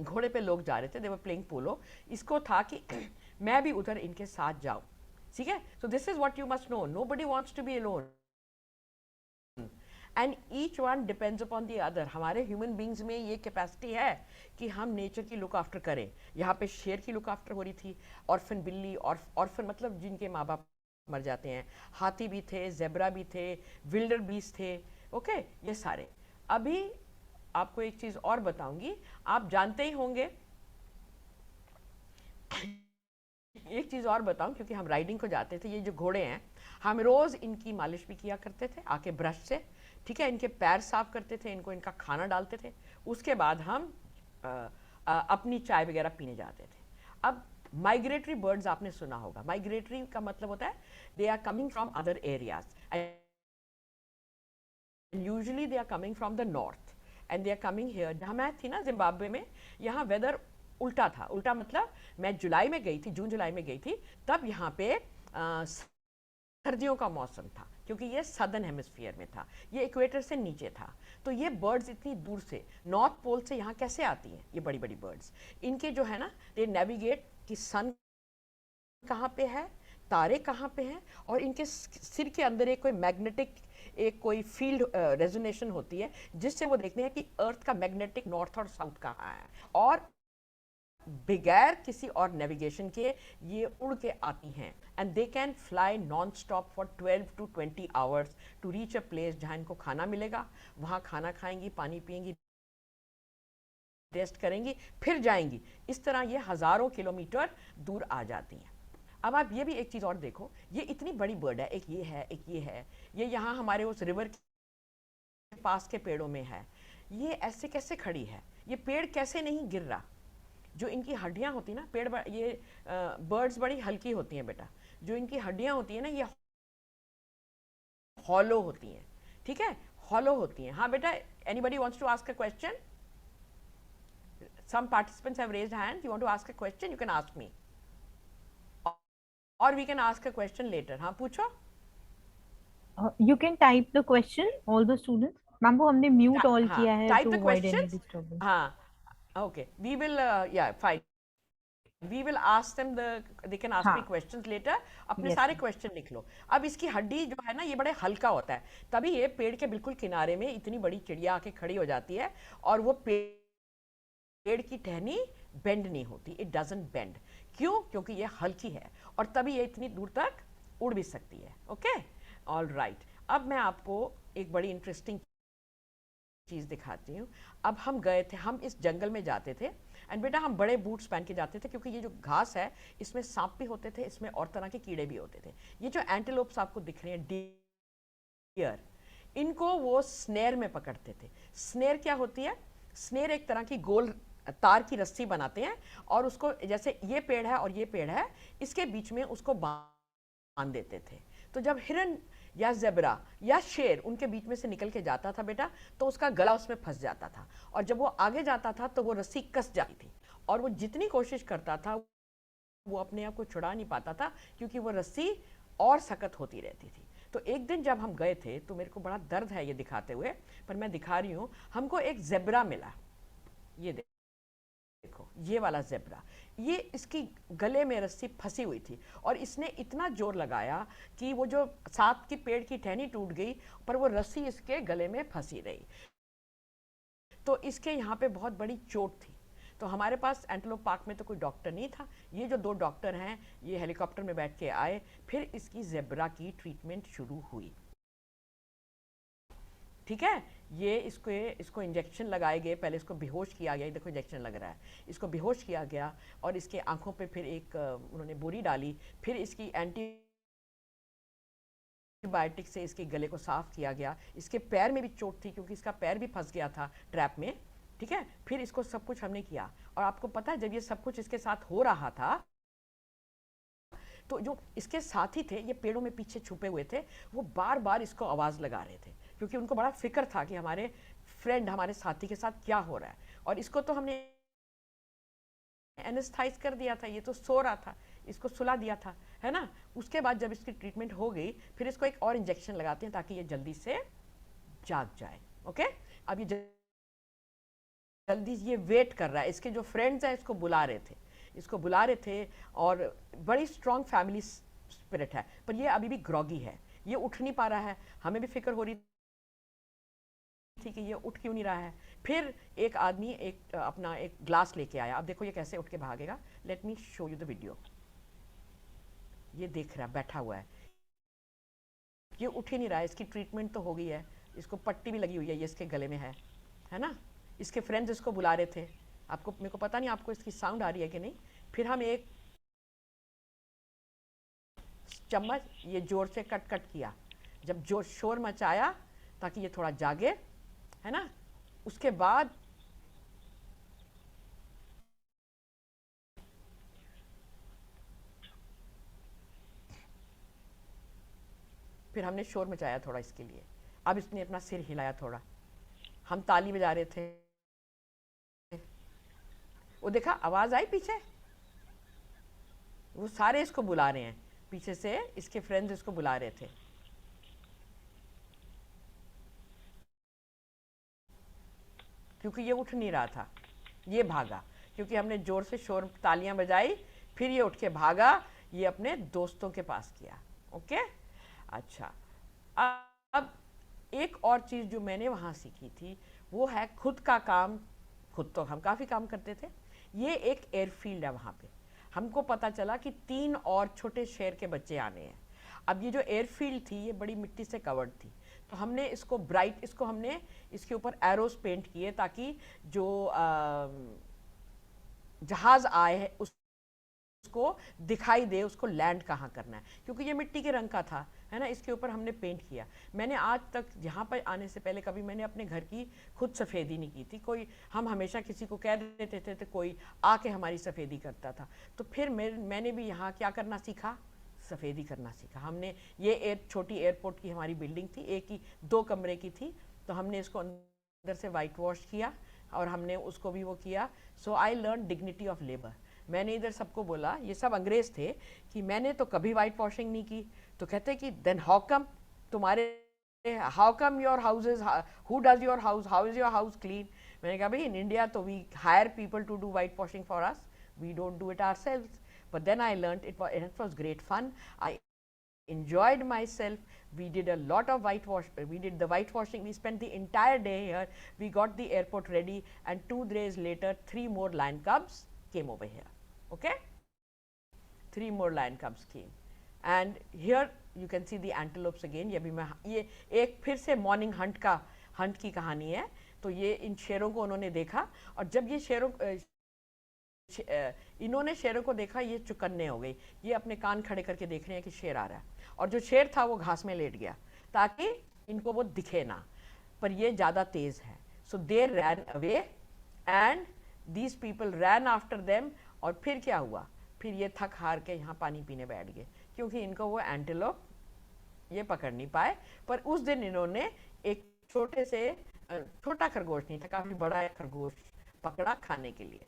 [SPEAKER 2] घोड़े पे लोग जा रहे थे, दे वर प्लेइंग पोलो। इसको था कि मैं भी उधर इनके साथ जाऊं। ठीक है, so this is what you must know, nobody wants to be alone, and each one depends upon the other. हमारे ह्यूमन बींग्स में ये कैपेसिटी है कि हम नेचर की लुक आफ्टर करें। यहाँ पे शेर की लुक आफ्टर हो रही थी, ऑर्फन बिल्ली, और ऑर्फन मतलब जिनके माँ बाप मर जाते हैं, हाथी भी थे, जेब्रा भी थे, विल्डर बीस्ट थे। ओके, ये सारे। अभी आपको एक चीज और बताऊंगी, आप जानते ही होंगे, एक चीज और बताऊं, क्योंकि हम राइडिंग को जाते थे, ये जो घोड़े हैं हम रोज इनकी मालिश भी किया करते थे आके ब्रश से। ठीक है, इनके पैर साफ करते थे, इनको इनका खाना डालते थे, उसके बाद हम अपनी चाय वगैरह पीने जाते थे। अब माइग्रेटरी बर्ड्स आपने सुना होगा। माइग्रेटरी का मतलब होता है they are coming from other areas, and usually they are coming from the north, and they are coming here. जहाँ मैं थी ना जिम्बाब्वे में, यहाँ वेदर उल्टा था। उल्टा मतलब मैं जुलाई में गई थी, जून जुलाई में गई थी, तब यहाँ पे सर्दियों का मौसम था, क्योंकि ये सदर्न हेमिस्फीयर में था, ये इक्वेटर से नीचे था। तो ये बर्ड्स इतनी दूर से नॉर्थ पोल से यहाँ कैसे आती हैं, ये बड़ी बड़ी बर्ड्स, इनके जो है ना, दे नेविगेट कि सन कहाँ पे है, तारे कहाँ पे हैं, और इनके सिर के अंदर एक कोई मैग्नेटिक, एक कोई फील्ड रेजोनेशन होती है, जिससे वो देखते हैं कि अर्थ का मैग्नेटिक नॉर्थ और साउथ कहाँ है, और बगैर किसी और नेविगेशन के ये उड़ के आती हैं, and they can fly non stop for 12 to 20 hours to reach a place जहाँ इनको खाना मिलेगा, वहाँ खाना खाएंगी, पानी पिएंगी, रेस्ट करेंगी, फिर जाएंगी। इस तरह ये हज़ारों किलोमीटर दूर आ जाती हैं। अब आप ये भी एक चीज़ और देखो, ये इतनी बड़ी बर्ड है, एक ये है, एक ये है, ये यहाँ हमारे उस रिवर के पास के पेड़ों में है, ये ऐसे कैसे खड़ी है, ये पेड़ कैसे नहीं गिर रहा, जो इनकी हड्डियाँ होती हैं ना, ये बर्ड्स बड़ी हल्की होती हैं बेटा, जो इनकी हड्डियाँ होती हैं ना, ये हॉलो होती हैं, ठीक है, हॉलो होती हैं। हाँ बेटा, anybody wants to ask a question? Some participants have raised hand. You want to ask a question? You can ask me, or we can ask a question later. हाँ पूछो.
[SPEAKER 1] You can type the question, all the students. Ma'am वो हमने म्यूट ऑल
[SPEAKER 2] हाँ,
[SPEAKER 1] किया है
[SPEAKER 2] type
[SPEAKER 1] to
[SPEAKER 2] the
[SPEAKER 1] avoid any
[SPEAKER 2] questions.
[SPEAKER 1] disturbance.
[SPEAKER 2] हाँ, okay. We will yeah, fine. We will ask them they can ask me
[SPEAKER 1] हाँ
[SPEAKER 2] questions later. अपने
[SPEAKER 1] yes
[SPEAKER 2] सारे
[SPEAKER 1] ma'am.
[SPEAKER 2] क्वेश्चन लिख लो। अब इसकी हड्डी जो है ना, ये बड़े हल्का होता है, तभी ये पेड़ के बिल्कुल किनारे में इतनी बड़ी चिड़िया आके खड़ी हो जाती है, और वो पेड़ की टहनी बेंड नहीं होती, इट डजंट बेंड। क्यों? क्योंकि ये हल्की है, और तभी ये इतनी दूर तक उड़ भी सकती है। Okay, all right. अब मैं आपको एक बड़ी इंटरेस्टिंग चीज़ दिखाती हूँ। अब हम गए थे, हम इस जंगल में जाते थे, एंड बेटा हम बड़े बूट्स पहन के जाते थे, क्योंकि ये जो घास है इसमें सांप भी होते थे, इसमें और तरह के कीड़े भी होते थे। ये जो एंटीलोप्स आपको दिख रहे हैं, डियर, इनको वो स्नेर में पकड़ते थे। स्नेर क्या होती है? स्नेर एक तरह की गोल तार की रस्सी बनाते हैं, और उसको, जैसे ये पेड़ है और ये पेड़ है, इसके बीच में उसको बांध देते थे। तो जब हिरन या ज़ेब्रा या शेर उनके बीच में से निकल के जाता था बेटा, तो उसका गला उसमें फंस जाता था, और जब वो आगे जाता था तो वो रस्सी कस जाती थी, और वो जितनी कोशिश करता था वो अपने आप को छुड़ा नहीं पाता था, क्योंकि वो रस्सी और सख्त होती रहती थी। तो एक दिन जब हम गए थे, तो मेरे को बड़ा दर्द है ये दिखाते हुए, पर मैं दिखा रही हूँ, हमको एक ज़ेब्रा मिला। ये देखो, ये वाला ज़ेब्रा, ये इसकी गले में रस्सी फंसी हुई थी, और इसने इतना जोर लगाया कि वो जो साथ की पेड़ की टहनी टूट गई, पर वो रस्सी इसके गले में फंसी रही। तो इसके यहाँ पे बहुत बड़ी चोट थी। तो हमारे पास एंटेलोप पार्क में तो कोई डॉक्टर नहीं था, ये जो 2 डॉक्टर हैं, ये हेलीकॉप्टर में बैठ के आए, फिर इसकी ज़ेब्रा की ट्रीटमेंट शुरू हुई। ठीक है, ये इसको इंजेक्शन लगाए गए, पहले इसको बेहोश किया गया, देखो इंजेक्शन लग रहा है, इसको बेहोश किया गया, और इसके आंखों पे फिर एक उन्होंने बोरी डाली, फिर इसकी एंटीबायोटिक से इसके गले को साफ किया गया। इसके पैर में भी चोट थी, क्योंकि इसका पैर भी फंस गया था ट्रैप में। ठीक है, फिर इसको सब कुछ हमने किया, और आपको पता है, जब ये सब कुछ इसके साथ हो रहा था, तो जो इसके साथी थे, ये पेड़ों में पीछे छुपे हुए थे, वो बार बार इसको आवाज़ लगा रहे थे, क्योंकि उनको बड़ा फिक्र था कि हमारे फ्रेंड, हमारे साथी के साथ क्या हो रहा है। और इसको तो हमने एनेस्थाइज कर दिया था, ये तो सो रहा था, इसको सुला दिया था, है ना। उसके बाद जब इसकी ट्रीटमेंट हो गई, फिर इसको एक और इंजेक्शन लगाते हैं, ताकि ये जल्दी से जाग जाए। ओके, अब ये जल्दी ये वेट कर रहा है, इसके जो फ्रेंड्स हैं इसको बुला रहे थे, और बड़ी स्ट्रॉन्ग फैमिली स्पिरिट है, पर ये अभी भी ग्रॉगी है, ये उठ नहीं पा रहा है। हमें भी फिक्र हो रही थी कि ये उठ क्यों नहीं रहा है। फिर एक आदमी अपना एक ग्लास लेके आया, अब देखो ये कैसे उठ के भागेगा। Let me show you the video. ये देख रहा है, बैठा हुआ है, ये उठ ही नहीं रहा है। इसकी ट्रीटमेंट तो हो गई है, इसको पट्टी भी लगी हुई है, ये इसके गले में है ना। इसके फ्रेंड्स इसको बुला रहे थे, आपको, मेरे को पता नहीं आपको इसकी साउंड आ रही है कि नहीं। फिर हम एक चम्मच ये जोर से कट कट किया, जब जोर शोर मचाया ताकि ये थोड़ा जागे, है ना। उसके बाद फिर हमने शोर मचाया थोड़ा इसके लिए। अब इसने अपना सिर हिलाया थोड़ा, हम ताली बजा रहे थे, वो देखा आवाज़ आई पीछे, वो सारे इसको बुला रहे हैं, पीछे से इसके फ्रेंड्स इसको बुला रहे थे। क्योंकि ये उठ नहीं रहा था, ये भागा, क्योंकि हमने जोर से शोर तालियां बजाई, फिर ये उठ के भागा, ये अपने दोस्तों के पास किया। ओके, अच्छा। अब एक और चीज़ जो मैंने वहाँ सीखी थी वो है खुद का काम। खुद तो हम काफ़ी काम करते थे। ये एक एयरफील्ड है, वहाँ पे हमको पता चला कि 3 और छोटे शेर के बच्चे आने हैं। अब ये जो एयरफील्ड थी ये बड़ी मिट्टी से कवर्ड थी, तो हमने इसको ब्राइट, इसको हमने इसके ऊपर एरोस पेंट किए ताकि जो जहाज आए है उसको दिखाई दे उसको लैंड कहाँ करना है, क्योंकि ये मिट्टी के रंग का था, है ना। इसके ऊपर हमने पेंट किया। मैंने आज तक यहाँ पर आने से पहले कभी मैंने अपने घर की खुद सफ़ेदी नहीं की थी। कोई, हम हमेशा किसी को कह देते थे तो कोई आके हमारी सफ़ेदी करता था। तो फिर मैंने भी यहाँ क्या करना सीखा, सफ़ेदी करना सीखा। हमने ये छोटी एयरपोर्ट की हमारी बिल्डिंग थी, एक ही 2 कमरे की थी, तो हमने इसको अंदर से वाइट वॉश किया और हमने उसको भी वो किया। So I learn dignity of labour. मैंने इधर सबको बोला, ये सब अंग्रेज थे, कि मैंने तो कभी वाइट वॉशिंग नहीं की। तो कहते कि देन हाउ कम तुम्हारे, how come your house is, who does your house, how is your house clean. मैंने कहा भाई इन इंडिया तो we hire people to do white washing for us, we don't do it ourselves. But then I learned it was great fun. I enjoyed myself. We did a lot of we did the whitewashing. We spent the entire day here. We got the airport ready, and 2 days later 3 more lion cubs came over here. Okay, 3 more lion cubs came, and here you can see the antelopes again. ये एक फिर से मॉर्निंग हंट की कहानी है। तो ये इन शेरों को उन्होंने देखा, और जब ये इन्होंने शेरों को देखा, ये चुकन्ने हो गई, ये अपने कान खड़े करके देख रहे हैं कि शेर आ रहा है। और जो शेर था वो घास में लेट गया ताकि इनको वो दिखे ना, पर ये ज़्यादा तेज़ है। So they ran away and these people ran after them. और फिर क्या हुआ, फिर ये थक हार के यहाँ पानी पीने बैठ गए, क्योंकि इनको वो एंटीलोप ये पकड़ नहीं पाए। पर उस दिन इन्होंने एक छोटा खरगोश नहीं था, काफ़ी बड़ा एक खरगोश पकड़ा खाने के लिए।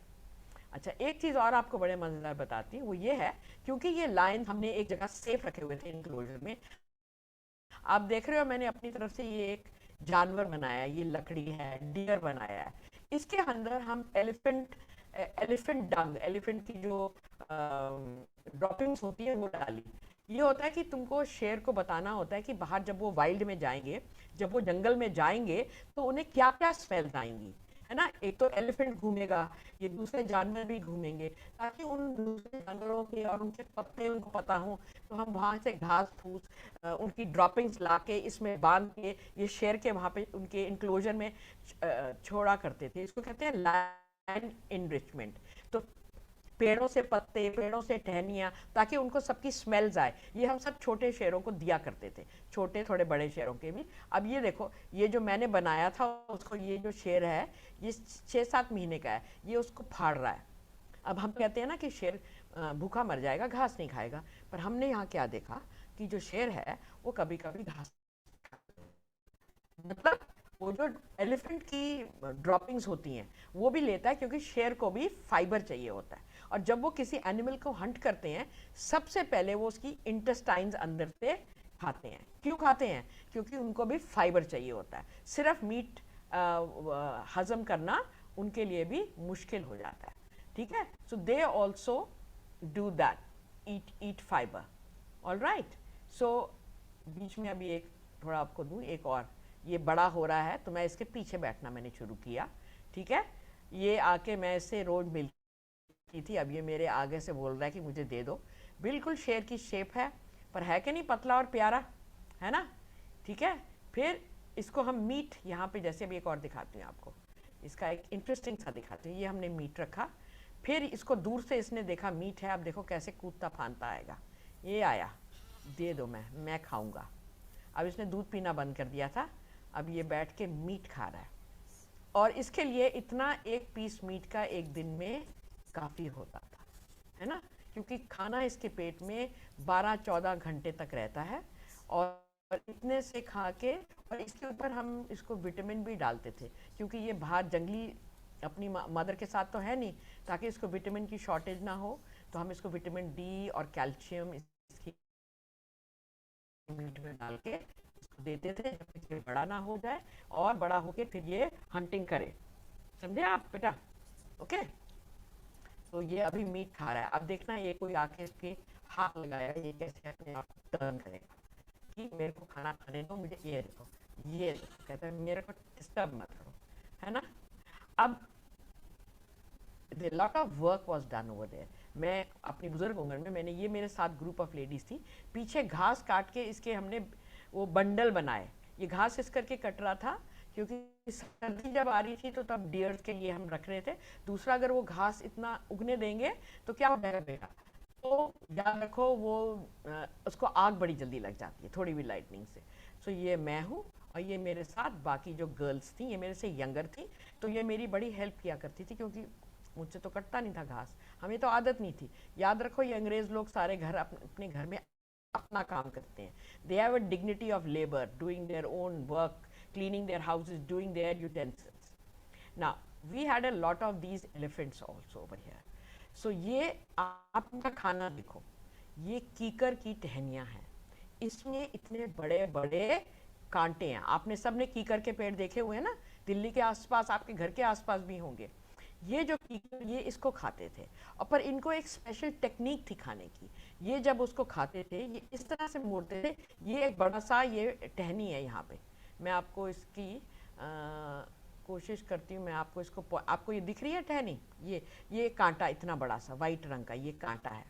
[SPEAKER 2] अच्छा, एक चीज़ और आपको बड़े मज़ेदार बताती हूँ, वो ये है, क्योंकि ये लायन हमने एक जगह सेफ रखे हुए थे इनक्लोजर में। आप देख रहे हो मैंने अपनी तरफ से ये एक जानवर बनाया, ये लकड़ी है, डियर बनाया है। इसके अंदर हम एलिफेंट डंग, एलिफेंट की जो ड्रॉपिंग्स होती है वो डाली। ये होता है कि तुमको शेर को बताना होता है कि बाहर जब वो वाइल्ड में जाएंगे, जब वो जंगल में जाएंगे, तो उन्हें क्या क्या स्मेल्स आएंगी, है ना। एक तो एलिफेंट घूमेगा, ये दूसरे जानवर भी घूमेंगे, ताकि उन दूसरे जानवरों के और उनके पत्ते उनको पता हो। तो हम वहाँ से घास फूस उनकी ड्रॉपिंग्स ला के इसमें बांध के ये शेर के वहाँ पे उनके इंक्लोजर में छोड़ा करते थे। इसको कहते हैं लैंड इनरिचमेंट। तो पेड़ों से पत्ते, पेड़ों से टहनियाँ, ताकि उनको सबकी स्मेल्स आए। ये हम सब छोटे शेरों को दिया करते थे, छोटे थोड़े बड़े शेरों के भी। अब ये देखो, ये जो मैंने बनाया था उसको, ये जो शेर है ये 6-7 महीने का है, ये उसको फाड़ रहा है। अब हम कहते हैं ना कि शेर भूखा मर जाएगा, घास नहीं खाएगा, पर हमने यहाँ क्या देखा कि जो शेर है वो कभी कभी घास, मतलब वो जो एलिफेंट की ड्रॉपिंग्स होती हैं वो भी लेता है, क्योंकि शेर को भी फाइबर चाहिए होता है। और जब वो किसी एनिमल को हंट करते हैं, सबसे पहले वो उसकी इंटेस्टाइन्स अंदर से खाते हैं। क्यों खाते हैं? क्योंकि उनको भी फाइबर चाहिए होता है। सिर्फ मीट हजम करना उनके लिए भी मुश्किल हो जाता है, ठीक है। So they also do that, eat fibre. All right. So बीच में अभी एक थोड़ा आपको दूँ एक और, ये बड़ा हो रहा है तो मैं इसके पीछे बैठना मैंने शुरू किया, ठीक है। ये आके मैं इससे रोज मिलती थी, अब ये मेरे आगे से बोल रहा है कि मुझे दे दो। बिल्कुल शेर की शेप है, पर है कि नहीं पतला और प्यारा, है ना, ठीक है। फिर इसको हम मीट, यहाँ पे जैसे अभी एक और दिखाती हूँ आपको, इसका एक इंटरेस्टिंग सा दिखाती हूँ। ये हमने मीट रखा, फिर इसको दूर से इसने देखा मीट है, अब देखो कैसे कूदता फानता आएगा। ये आया, दे दो, मैं खाऊंगा। अब इसने दूध पीना बंद कर दिया था, अब ये बैठ के मीट खा रहा है। और इसके लिए इतना एक पीस मीट का एक दिन में काफ़ी होता था, है ना, क्योंकि खाना इसके पेट में 12-14 घंटे तक रहता है। और इतने से खा के, और इसके ऊपर हम इसको विटामिन भी डालते थे, क्योंकि ये बाहर जंगली अपनी मदर के साथ तो है नहीं, ताकि इसको विटामिन की शॉर्टेज ना हो, तो हम इसको विटामिन डी और कैल्शियम इसकी मीट में डाल के उसको देते थे जब तक ये बड़ा ना हो जाए, और बड़ा होके फिर ये हंटिंग करे। समझे आप बेटा? ओके। तो ये अभी मीट खा रहा है, अब देखना ये कोई आके इसके हाथ लगाया, ये कैसे अपने आप टर्न करेगा कि मेरे को खाना खाने दो, मुझे ये देखो, ये देखो, कहता है मेरे को डिस्टर्ब मत करो, है ना। अब the lot of work was done over there। मैं अपनी बुजुर्ग उम्र में, मैंने ये मेरे साथ ग्रुप ऑफ लेडीज थी, पीछे घास काट के इसके हमने वो बंडल बनाए। ये घास इस करके कट रहा था क्योंकि सर्दी जब आ रही थी तो तब डियर्स के लिए हम रख रहे थे। दूसरा, अगर वो घास इतना उगने देंगे तो क्या हो जाएगा बेटा, तो याद रखो वो उसको आग बड़ी जल्दी लग जाती है थोड़ी भी लाइटनिंग से। सो ये मैं हूँ, और ये मेरे साथ बाकी जो गर्ल्स थी, ये मेरे से यंगर थी, तो ये मेरी बड़ी हेल्प किया करती थी क्योंकि मुझसे तो कटता नहीं था घास, हमें तो आदत नहीं थी। याद रखो ये अंग्रेज लोग सारे घर अपने घर में अपना काम करते हैं। They have a dignity of labour, doing their own work, cleaning their houses, doing their utensils. Now we had a lot of these elephants also over here. So ये आपका खाना देखो, ये कीकर की टहनियाँ हैं, इसमें इतने बड़े बड़े कांटे हैं। आपने सबने कीकर के पेड़ देखे हुए हैं ना, दिल्ली के आसपास, आपके घर के आसपास भी होंगे। ये जो कीकर, ये इसको खाते थे, और पर इनको एक स्पेशल टेक्निक थी खाने की। ये जब उसको खाते थे, ये इस तरह से मोड़ते थे। ये एक बड़ा सा ये टहनी है यहाँ पे, मैं आपको इसकी कोशिश करती हूँ, मैं आपको इसको, आपको ये दिख रही है टहनी, ये कांटा इतना बड़ा सा वाइट रंग का ये कांटा है।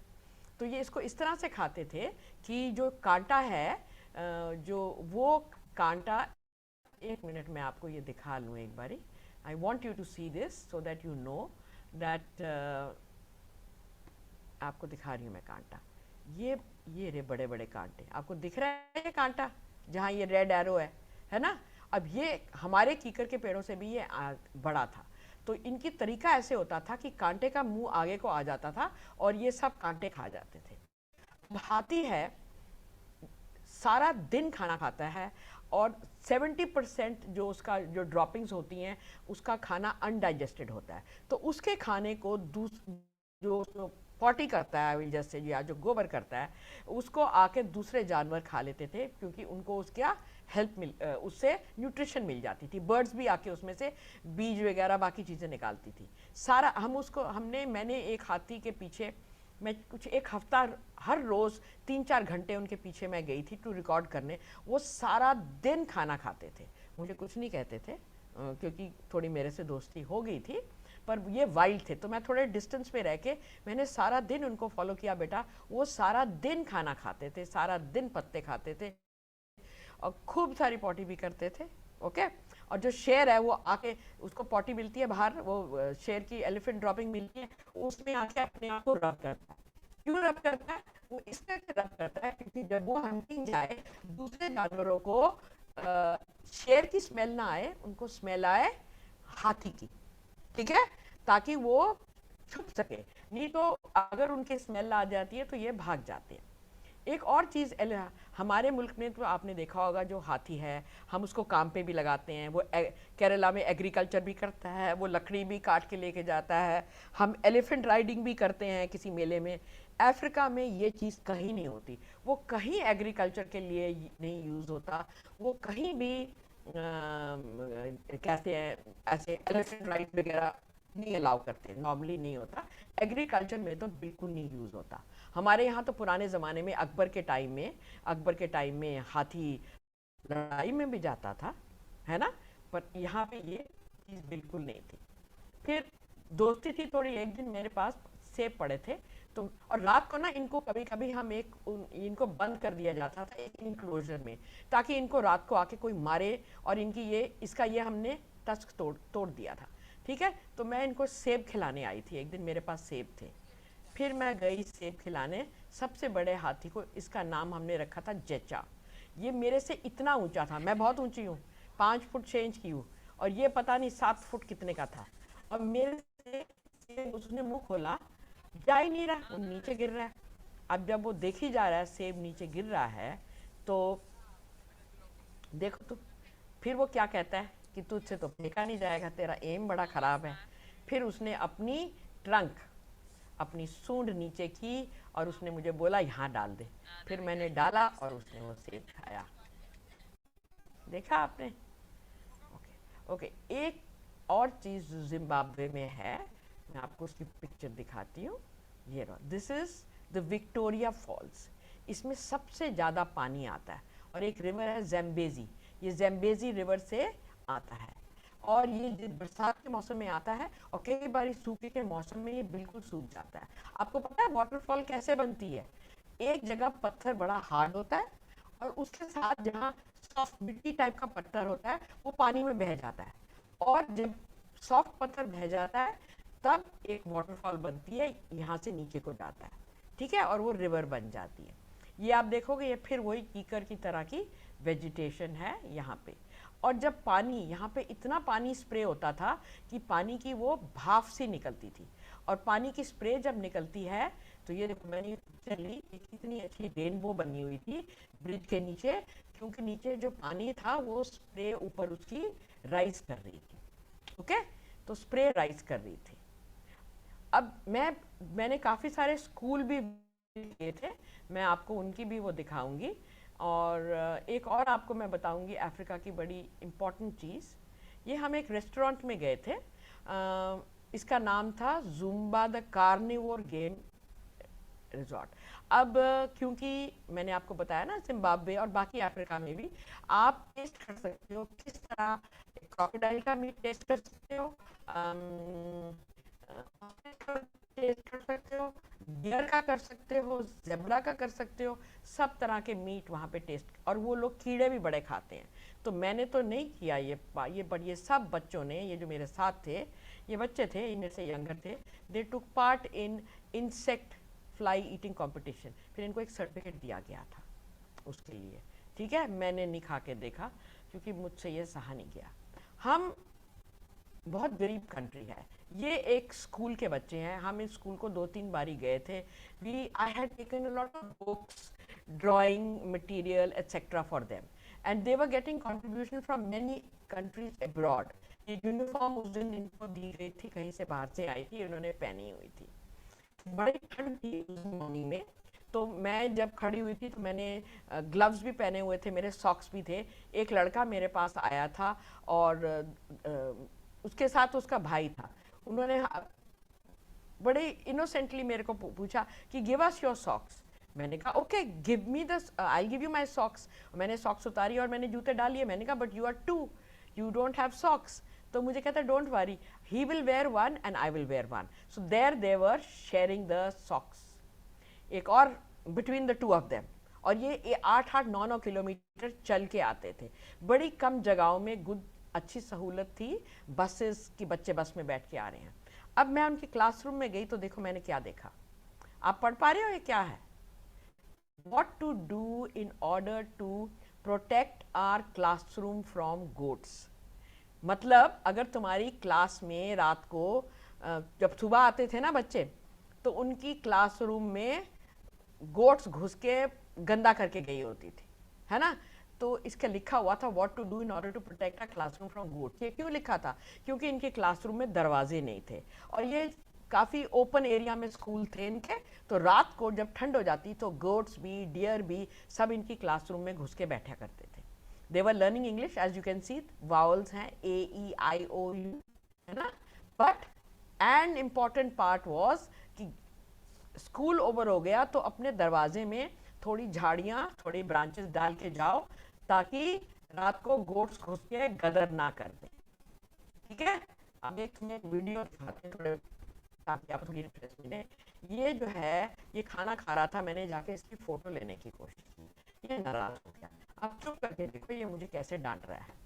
[SPEAKER 2] तो ये इसको इस तरह से खाते थे कि जो कांटा है, जो वो कांटा, एक मिनट में आपको ये दिखा लूँ एक बारी। I want you to see this so that you know that आपको दिखा रही हूँ मैं कांटा। ये रे बड़े बड़े कांटे, आपको दिख रहा है ये कांटा जहाँ ये रेड एरो है ना। अब ये हमारे कीकर के पेड़ों से भी ये बड़ा था, तो इनकी तरीका ऐसे होता था कि कांटे का मुंह आगे को आ जाता था और ये सब कांटे खा जाते थे। हाथी है, सारा दिन खाना खाता है, और 70% जो उसका जो ड्रॉपिंग्स होती हैं उसका खाना अनडाइजेस्टेड होता है। तो उसके खाने को जो पॉटी करता है जैसे, या जो गोबर करता है, उसको आके दूसरे जानवर खा लेते थे क्योंकि उनको उसका उससे न्यूट्रिशन मिल जाती थी। बर्ड्स भी आके उसमें से बीज वगैरह बाकी चीज़ें निकालती थी। सारा मैंने एक हाथी के पीछे, मैं कुछ एक हफ्ता हर रोज़ 3-4 घंटे उनके पीछे मैं गई थी टू रिकॉर्ड करने। वो सारा दिन खाना खाते थे, मुझे कुछ नहीं कहते थे क्योंकि थोड़ी मेरे से दोस्ती हो गई थी, पर ये वाइल्ड थे तो मैं थोड़े डिस्टेंस पे रह के मैंने सारा दिन उनको फॉलो किया। बेटा वो सारा दिन खाना खाते थे, सारा दिन पत्ते खाते थे, और खूब सारी पॉटी भी करते थे। ओके। और जो शेर है वो आके, उसको पॉटी मिलती है बाहर, वो शेर की एलिफेंट ड्रॉपिंग मिलती है, उसमें आके अपने आप को रब करता है। क्यों रब करता है? वो इस तरह से रब करता है क्योंकि जब वो हंटिंग जाए, दूसरे जानवरों को शेर की स्मेल ना आए, उनको स्मेल आए हाथी की, ठीक है, ताकि वो छुप सके। नहीं तो अगर उनकी स्मेल आ जाती है तो ये भाग जाते हैं। एक और चीज़ हमारे मुल्क में तो आपने देखा होगा, जो हाथी है हम उसको काम पे भी लगाते हैं। वो केरला में एग्रीकल्चर भी करता है, वो लकड़ी भी काट के लेके जाता है। हम एलिफेंट राइडिंग भी करते हैं किसी मेले में। अफ्रीका में ये चीज़ कहीं नहीं होती, वो कहीं एग्रीकल्चर के लिए नहीं यूज़ होता, वो कहीं भी कहते हैं ऐसे एलिफेंट राइड वगैरह नहीं अलाउ करते, नॉर्मली नहीं होता। एग्रीकल्चर में तो बिल्कुल नहीं यूज़ होता। हमारे यहाँ तो पुराने ज़माने में अकबर के टाइम में हाथी लड़ाई में भी जाता था, है ना, पर यहाँ पे ये चीज़ बिल्कुल नहीं थी। फिर दोस्ती थी थोड़ी। एक दिन मेरे पास सेब पड़े थे, तो और रात को ना इनको कभी कभी इनको बंद कर दिया जाता था एक इंक्लोजर में, ताकि इनको रात को आके कोई मारे, और इसका ये हमने टस्क तोड़ दिया था, ठीक है। तो मैं इनको सेब खिलाने आई थी, एक दिन मेरे पास सेब थे। फिर मैं गई सेब खिलाने सबसे बड़े हाथी को, इसका नाम हमने रखा था जेचा। ये मेरे से इतना ऊंचा था, मैं बहुत ऊंची हूँ, 5 फुट 6 इंच की हूँ, और ये पता नहीं 7 फुट कितने का था। और मेरे से उसने मुंह खोला, जा ही नहीं रहा, वो नीचे गिर रहा है। अब जब वो देखी जा रहा है सेब नीचे गिर रहा है, तो देखो तो फिर वो क्या कहता है कि तुझसे तो फेंका नहीं जाएगा, तेरा एम बड़ा खराब है। फिर उसने अपनी ट्रंक अपनी सूंड नीचे की और उसने मुझे बोला यहाँ डाल दे। फिर मैंने डाला और उसने वो सेब खाया। देखा आपने? Okay okay. एक और चीज़ जिम्बाब्वे में है, मैं आपको उसकी पिक्चर दिखाती हूँ। ये रहा, this is the Victoria Falls. इसमें सबसे ज़्यादा पानी आता है और एक रिवर है जैम्बेजी, ये जैम्बेजी रिवर से आता है और ये बरसात के मौसम में आता है और कई बार सूखे के मौसम में ये बिल्कुल सूख जाता है। आपको पता है वाटरफॉल कैसे बनती है? एक जगह पत्थर बड़ा हार्ड होता है और उसके साथ जहाँ सॉफ्ट मिट्टी टाइप का पत्थर होता है वो पानी में बह जाता है, और जब सॉफ्ट पत्थर बह जाता है तब एक वाटरफॉल बनती है, यहाँ से नीचे को जाता है, ठीक है, और वो रिवर बन जाती है। ये आप देखोगे ये फिर वही कीकर की तरह की वेजिटेशन है यहाँ पे। और जब पानी यहाँ पे इतना पानी स्प्रे होता था कि पानी की वो भाप सी निकलती थी, और पानी की स्प्रे जब निकलती है तो ये देखो मैंने पिक्चर ली, कितनी अच्छी रेनबो बनी हुई थी ब्रिज के नीचे, क्योंकि नीचे जो पानी था वो स्प्रे ऊपर उसकी राइज कर रही थी। ओके, तो स्प्रे राइज कर रही थी। अब मैंने काफ़ी सारे स्कूल भी किए थे, मैं आपको उनकी भी वो दिखाऊंगी। और एक और आपको मैं बताऊंगी अफ्रीका की बड़ी इम्पॉर्टेंट चीज़। ये हम एक रेस्टोरेंट में गए थे, इसका नाम था Zumba the carnivore game resort. अब क्योंकि मैंने आपको बताया ना जिम्बाब्वे और बाकी अफ्रीका में भी आप टेस्ट कर सकते हो, किस तरह क्रोकोडाइल का मीट टेस्ट कर सकते हो, टेस्ट कर सकते हो, डियर का कर सकते हो, जेब्रा का कर सकते हो, सब तरह के मीट वहाँ पे टेस्ट। और वो लोग कीड़े भी बड़े खाते हैं, तो मैंने तो नहीं किया ये बट ये सब बच्चों ने, ये जो मेरे साथ थे, ये बच्चे थे, इनमें से यंगर थे, they took part in insect fly eating competition. फिर इनको एक सर्टिफिकेट दिया गया था उसके लिए, ठीक है। मैंने नहीं खा के देखा क्योंकि मुझसे ये सहा नहीं गया। हम बहुत गरीब कंट्री है। ये एक स्कूल के बच्चे हैं, हम इस स्कूल को 2-3 बारी गए थे। I had taken a lot of books, drawing material etcetera for them, and they were getting contribution from many countries abroad. ये यूनिफॉर्म उस दिन इनको दी गई थी, कहीं से बाहर से आई थी, इन्होंने पहनी हुई थी। बड़ी ठंड थी उस मॉर्निंग में, तो मैं जब खड़ी हुई थी तो मैंने ग्लव्स भी पहने हुए थे, मेरे सॉक्स भी थे। एक लड़का मेरे पास आया था और उसके साथ उसका भाई था। उन्होंने बड़े इनोसेंटली मेरे को पूछा कि गिव अस योर सॉक्स। मैंने कहा okay give me the, I give you my socks. मैंने सॉक्स उतारी और मैंने जूते डाल लिए। मैंने कहा but you are two, you don't have socks. तो मुझे कहता don't worry, he will wear one and I will wear one. So there they were sharing the socks, एक और between the two of them. और ये 8-8 9-9 किलोमीटर चल के आते थे, बड़ी कम जगहों में। गुड, अच्छी सहूलत थी, बसेस की, बच्चे बस में बैठ के आ रहे हैं। अब मैं उनकी क्लासरूम में गई तो देखो मैंने क्या देखा। आप पढ़ पा रहे हो ये क्या है? What to do in order to protect our classroom from goats। मतलब अगर तुम्हारी क्लास में रात को जब सुबह आते थे ना बच्चे, तो उनकी क्लासरूम में गोट्स घुस के गंदा करके गई होती थी, है ना। तो इसका लिखा हुआ था what to do in order to protect a classroom from goats. ये क्यों लिखा था? क्योंकि इनके क्लासरूम में दरवाजे नहीं थे और ये काफ़ी ओपन एरिया में स्कूल थे इनके। तो रात को जब ठंड हो जाती तो गोट्स भी, डियर भी, सब इनकी क्लासरूम में घुस के बैठा करते थे। They were learning English, as you can see vowels हैं AEIOU, है ना। But an important part was कि स्कूल ओवर हो गया तो अपने दरवाजे में थोड़ी झाड़ियाँ, थोड़ी ब्रांचेस डाल के जाओ, ताकि रात को गोट्स घुस के गदर ना कर दे, ठीक है। अब एक तुम्हें वीडियो दिखाते हैं थोड़े, ताकि आपको थोड़ी इंटरेस्ट मिले। ये जो है ये खाना खा रहा था, मैंने जाके इसकी फोटो लेने की कोशिश की, ये नाराज हो गया। अब चुप करके देखो ये मुझे कैसे डांट रहा है।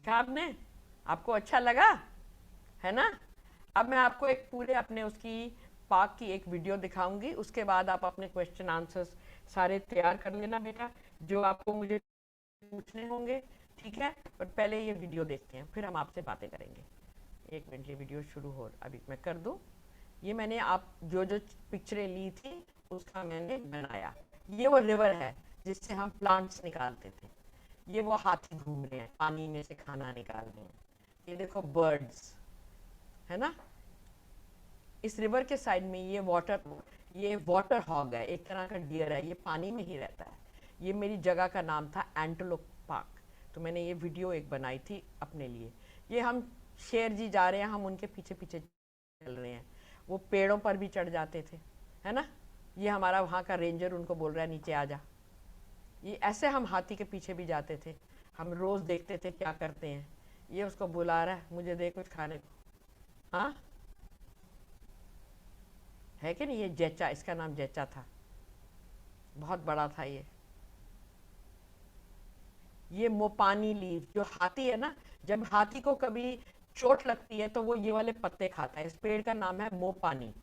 [SPEAKER 2] क्या आपने, आपको अच्छा लगा, है ना। अब मैं आपको एक पूरे अपने उसकी पार्क की एक वीडियो दिखाऊंगी, उसके बाद आप अपने क्वेश्चन आंसर्स सारे तैयार कर लेना बेटा, जो आपको मुझे पूछने होंगे, ठीक है, पर पहले ये वीडियो देखते हैं, फिर हम आपसे बातें करेंगे। एक मिनट, ये वीडियो शुरू हो, अभी मैं कर दूं। ये मैंने आप जो जो पिक्चरें ली थी उसका मैंने बनाया। ये वो रिवर है जिससे हम प्लांट्स निकालते थे। ये वो हाथी घूम रहे हैं, पानी में से खाना निकाल रहे हैं। ये देखो बर्ड्स, है ना। इस रिवर के साइड में ये वाटर हॉग है, एक तरह का डियर है, ये पानी में ही रहता है। ये मेरी जगह का नाम था एंटेलोप पार्क, तो मैंने ये वीडियो एक बनाई थी अपने लिए। ये हम शेर जी जा रहे हैं, हम उनके पीछे पीछे चल रहे हैं। वो पेड़ों पर भी चढ़ जाते थे, है ना। ये हमारा वहाँ का रेंजर उनको बोल रहा है नीचे आ जा। ये ऐसे हम हाथी के पीछे भी जाते थे, हम रोज देखते थे क्या करते हैं। ये उसको बुला रहा है, मुझे दे कुछ खाने को। हाँ, है कि नहीं। ये जैचा, इसका नाम जैचा था, बहुत बड़ा था ये मोपानी लीफ, जो हाथी है ना, जब हाथी को कभी चोट लगती है तो वो ये वाले पत्ते खाता है। इस पेड़ का नाम है मोपानी,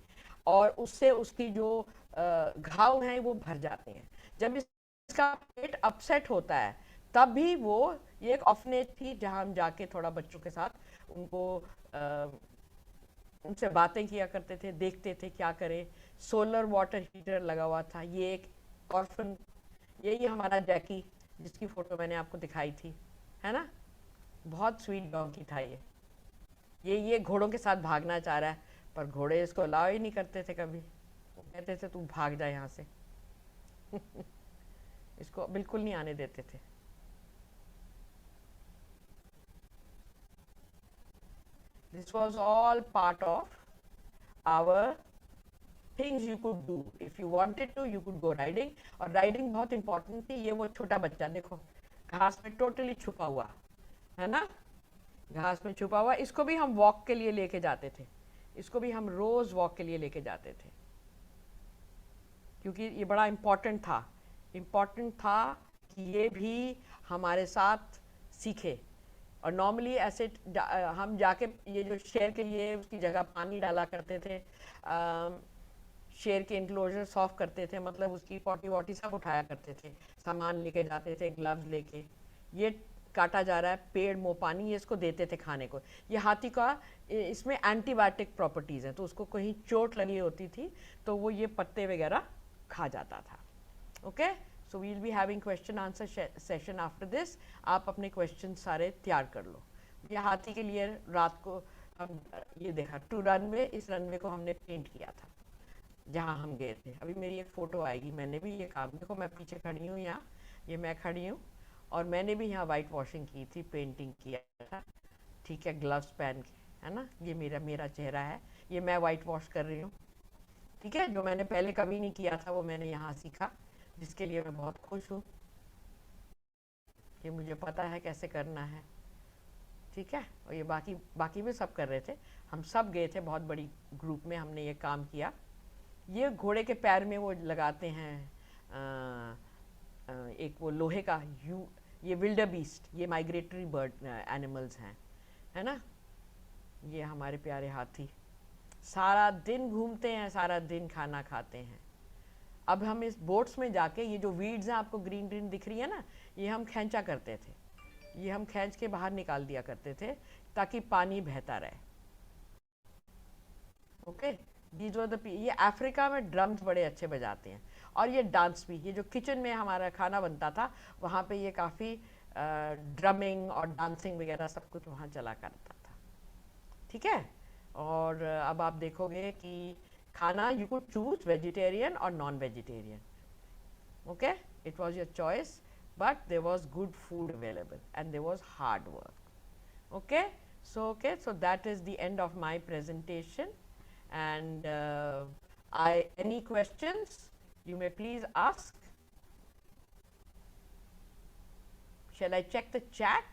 [SPEAKER 2] और उससे उसकी जो घाव हैं वो भर जाते हैं। जब इसका पेट अपसेट होता है तब भी वो, ये एक ऑर्फनेज थी जहां हम जाके थोड़ा बच्चों के साथ उनको उनसे बातें किया करते थे, देखते थे क्या करें। सोलर वाटर हीटर लगा हुआ था। ये एक ऑर्फन, ये हमारा जैकी जिसकी फोटो मैंने आपको दिखाई थी, है ना। बहुत स्वीट डॉगी था ये घोड़ों के साथ भागना चाह रहा है, पर घोड़े इसको अलाउ ही नहीं करते थे कभी। वो कहते थे तू भाग जा यहाँ से। इसको बिल्कुल नहीं आने देते थे। This was all part of our things you could do. If you wanted to, you could go riding. और riding बहुत important थी। ये वो छोटा बच्चा देखो, घास में टोटली छुपा हुआ, है ना, घास में छुपा हुआ। इसको भी हम वॉक के लिए लेके जाते थे, इसको भी हम रोज वॉक के लिए लेके जाते थे, क्योंकि ये बड़ा इम्पोर्टेंट था कि ये भी हमारे साथ सीखे। और नॉर्मली ऐसे हम जाके ये जो शेर के लिए उसकी जगह पानी डाला करते थे, शेर के इंक्लोजर सॉफ करते थे, मतलब उसकी पॉटी वॉटी सब उठाया करते थे, सामान लेके जाते थे, ग्लव्स लेके। ये काटा जा रहा है पेड़ मोपानी, ये इसको देते थे खाने को। ये हाथी का, इसमें एंटीबायोटिक प्रॉपर्टीज़ हैं, तो उसको कहीं चोट लगी होती थी तो वो ये पत्ते वगैरह खा जाता था। Okay, so we will be having question answer session after this. आप अपने क्वेश्चन सारे तैयार कर लो। ये हाथी के लिए रात को हम ये देखा टू रनवे, इस रनवे को हमने पेंट किया था जहाँ हम गए थे। अभी मेरी एक फ़ोटो आएगी, मैंने भी ये काम, देखो मैं पीछे खड़ी हूँ यहाँ, ये मैं खड़ी हूँ, और मैंने भी यहाँ वाइट वॉशिंग की थी, पेंटिंग किया था, ठीक है, ग्लव्स पहन के, है ना। ये मेरा चेहरा है, ये मैं वाइट वॉश कर रही हूँ, ठीक है। जो मैंने पहले कभी नहीं किया था वो मैंने यहाँ सीखा, जिसके लिए मैं बहुत खुश हूँ कि मुझे पता है कैसे करना है, ठीक है। और ये बाकी भी सब कर रहे थे, हम सब गए थे बहुत बड़ी ग्रुप में, हमने ये काम किया। ये घोड़े के पैर में वो लगाते हैं एक वो लोहे का ये विल्डर बीस्ट, ये माइग्रेटरी बर्ड एनिमल्स हैं, है ना। ये हमारे प्यारे हाथी सारा दिन घूमते हैं, सारा दिन खाना खाते हैं। अब हम इस बोट्स में जाके, ये जो वीड्स हैं आपको ग्रीन ग्रीन दिख रही है ना, ये हम खींचा करते थे, ये हम खींच के बाहर निकाल दिया करते थे ताकि पानी बहता रहे। ओके, ये अफ्रीका में ड्रम्स बड़े अच्छे बजाते हैं, और ये डांस भी। ये जो किचन में हमारा खाना बनता था वहाँ पे ये काफ़ी ड्रमिंग और डांसिंग वगैरह सब कुछ वहाँ चला करता था, ठीक है। और अब आप देखोगे कि खाना यू कुड चूज वेजिटेरियन और non vegetarian, okay, it was your choice, but there was good food available and there was hard work. Okay, so that is the end of my presentation, and any questions you may please ask. Shall I check the chat?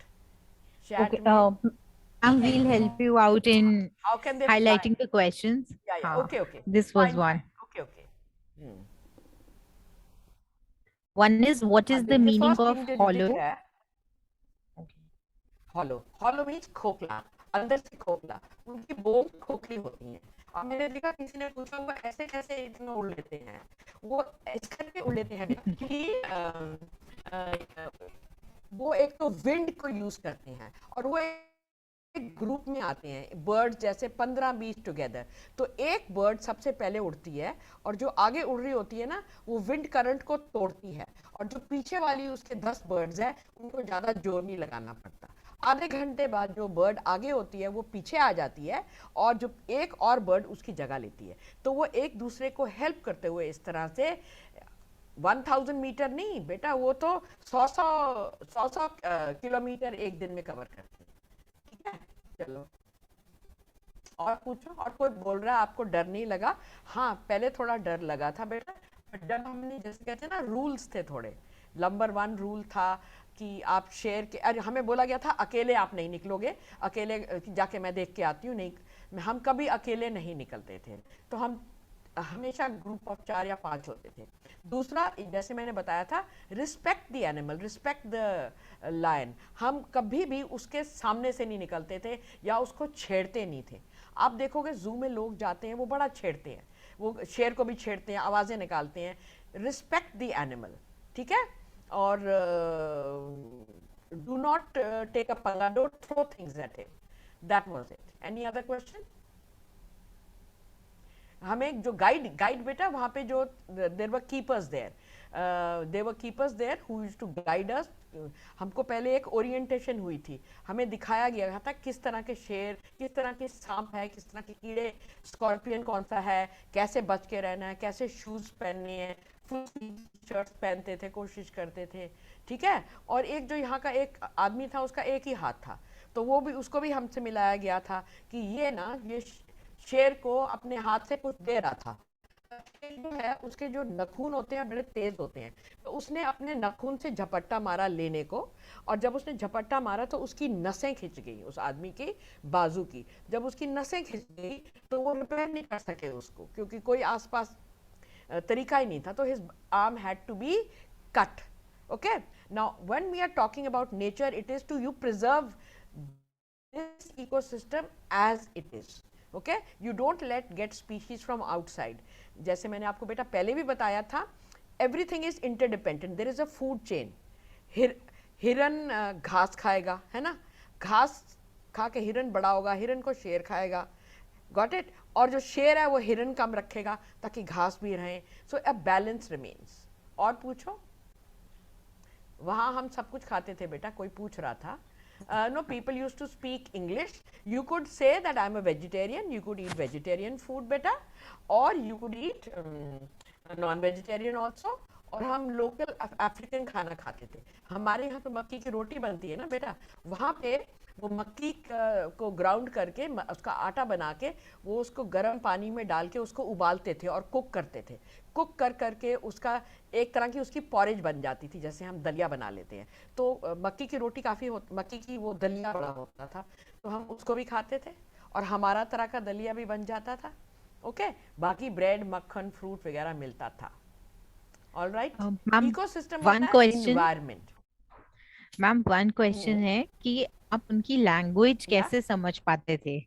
[SPEAKER 1] Okay, and we'll help you out in
[SPEAKER 2] How can they
[SPEAKER 1] highlighting
[SPEAKER 2] fly?
[SPEAKER 1] the questions.
[SPEAKER 2] Yeah, okay.
[SPEAKER 1] This was one.
[SPEAKER 2] Okay.
[SPEAKER 1] One is, what is the
[SPEAKER 2] The
[SPEAKER 1] meaning
[SPEAKER 2] first
[SPEAKER 1] of
[SPEAKER 2] thing जो दिख
[SPEAKER 1] hollow?
[SPEAKER 2] रहा है, hollow means खोखला, अंदर से खोखला। उनकी बोन खोखली होती हैं। और मैंने देखा किसी ने पूछा वो ऐसे कैसे इतना उड़ लेते हैं, वो इस करके उड़ लेते हैं कि वो एक तो विंड को यूज करते हैं, और वो एक ग्रुप में आते हैं बर्ड्स, जैसे 15-20 टुगेदर। तो एक बर्ड सबसे पहले उड़ती है, और जो आगे उड़ रही होती है ना, वो विंड करंट को तोड़ती है, और जो पीछे वाली उसके 10 बर्ड्स है, उनको ज्यादा जोर नहीं लगाना पड़ता। आधे घंटे बाद जो बर्ड आगे होती है वो पीछे आ जाती है, और जो एक और बर्ड उसकी जगह लेती है। तो वो एक दूसरे को हेल्प करते हुए इस तरह से 1000 मीटर नहीं बेटा, वो तो 100 किलोमीटर एक दिन में कवर करते हैं। ठीक है, चलो और पूछो। और कोई बोल रहा है आपको डर नहीं लगा? हाँ, पहले थोड़ा डर लगा था बेटा, पर जब हमने, जैसे कहते हैं ना, रूल्स थे थोड़े। नंबर 1 रूल था कि आप शेर के, अरे हमें बोला गया था अकेले आप नहीं निकलोगे, अकेले जाके मैं देख के आती हूँ, नहीं, हम कभी अकेले नहीं निकलते थे। तो हम हमेशा ग्रुप ऑफ 4 या 5 होते थे। दूसरा, जैसे मैंने बताया था, respect the animal, respect the lion. हम कभी भी उसके सामने से नहीं निकलते थे या उसको छेड़ते नहीं थे। आप देखोगे जू में लोग जाते हैं वो बड़ा छेड़ते हैं, वो शेर को भी छेड़ते हैं, आवाजें निकालते हैं। रिस्पेक्ट द एनिमल, ठीक है? और डू नॉट टेक अ पंगा, don't throw things at him. That was it. Any other question? हमें जो गाइड बेटा, वहां पे जो there were keepers there who used to guide us. हमको पहले एक ओरिएंटेशन हुई थी, हमें दिखाया गया था किस तरह के शेर, किस तरह के सांप है, किस तरह के कीड़े, स्कॉर्पियन कौन सा है, कैसे बच के रहना है, कैसे शूज पहनने हैं, फुल शर्ट्स पहनते थे, कोशिश करते थे। ठीक है? और एक जो यहाँ का एक आदमी था, उसका एक ही हाथ था, तो वो भी, उसको भी हमसे मिलाया गया था कि ये ना, ये शेर को अपने हाथ से कुछ दे रहा था। शेर जो है, उसके जो नखून होते हैं बड़े तेज होते हैं, तो उसने अपने नखून से झपट्टा मारा लेने को, और जब उसने झपट्टा मारा तो उसकी नसें खिंच गई, उस आदमी की बाजू की। जब उसकी नसें खिंच गई तो वो रिपेयर नहीं कर सके उसको, क्योंकि कोई आसपास तरीका ही नहीं था, तो his arm had to be cut. Okay, now when we are talking about nature, it is to you preserve this ecosystem as it is. Okay, you don't let get species from outside. जैसे मैंने आपको बेटा पहले भी बताया था, everything is interdependent, there is a food chain. हिरन घास खाएगा, है ना, घास खा के हिरन बड़ा होगा, हिरन को शेर खाएगा, गॉट इट? और जो शेर है वो हिरन कम रखेगा ताकि घास भी रहे, सो अ बैलेंस रिमेन्स। और पूछो। वहाँ हम सब कुछ खाते थे बेटा, कोई पूछ रहा था। No, people used to speak English. You could say that I'm a vegetarian. You could eat vegetarian food, beta, or you could eat non-vegetarian also. और हम लोकल अफ्रीकन खाना खाते थे। हमारे यहाँ तो मक्की की रोटी बनती है ना बेटा, वहाँ पे वो मक्की को ग्राउंड करके उसका आटा बना के वो उसको गर्म पानी में डाल के उसको उबालते थे और कुक करते थे। कुक कर करके उसका एक तरह की उसकी पॉरेज बन जाती थी, जैसे हम दलिया बना लेते हैं। तो मक्की की रोटी काफ़ी मक्की की वो दलिया बड़ा होता था, तो हम उसको भी खाते थे, और हमारा तरह का दलिया भी बन जाता था। ओके, बाकी ब्रेड, मक्खन, फ्रूट वगैरह मिलता था। All right,
[SPEAKER 1] ma'am
[SPEAKER 2] ecosystem
[SPEAKER 1] one
[SPEAKER 2] होता है
[SPEAKER 1] question
[SPEAKER 2] environment.
[SPEAKER 1] Ma'am one question है कि आप उनकी लैंग्वेज
[SPEAKER 2] या
[SPEAKER 1] कैसे समझ पाते थे?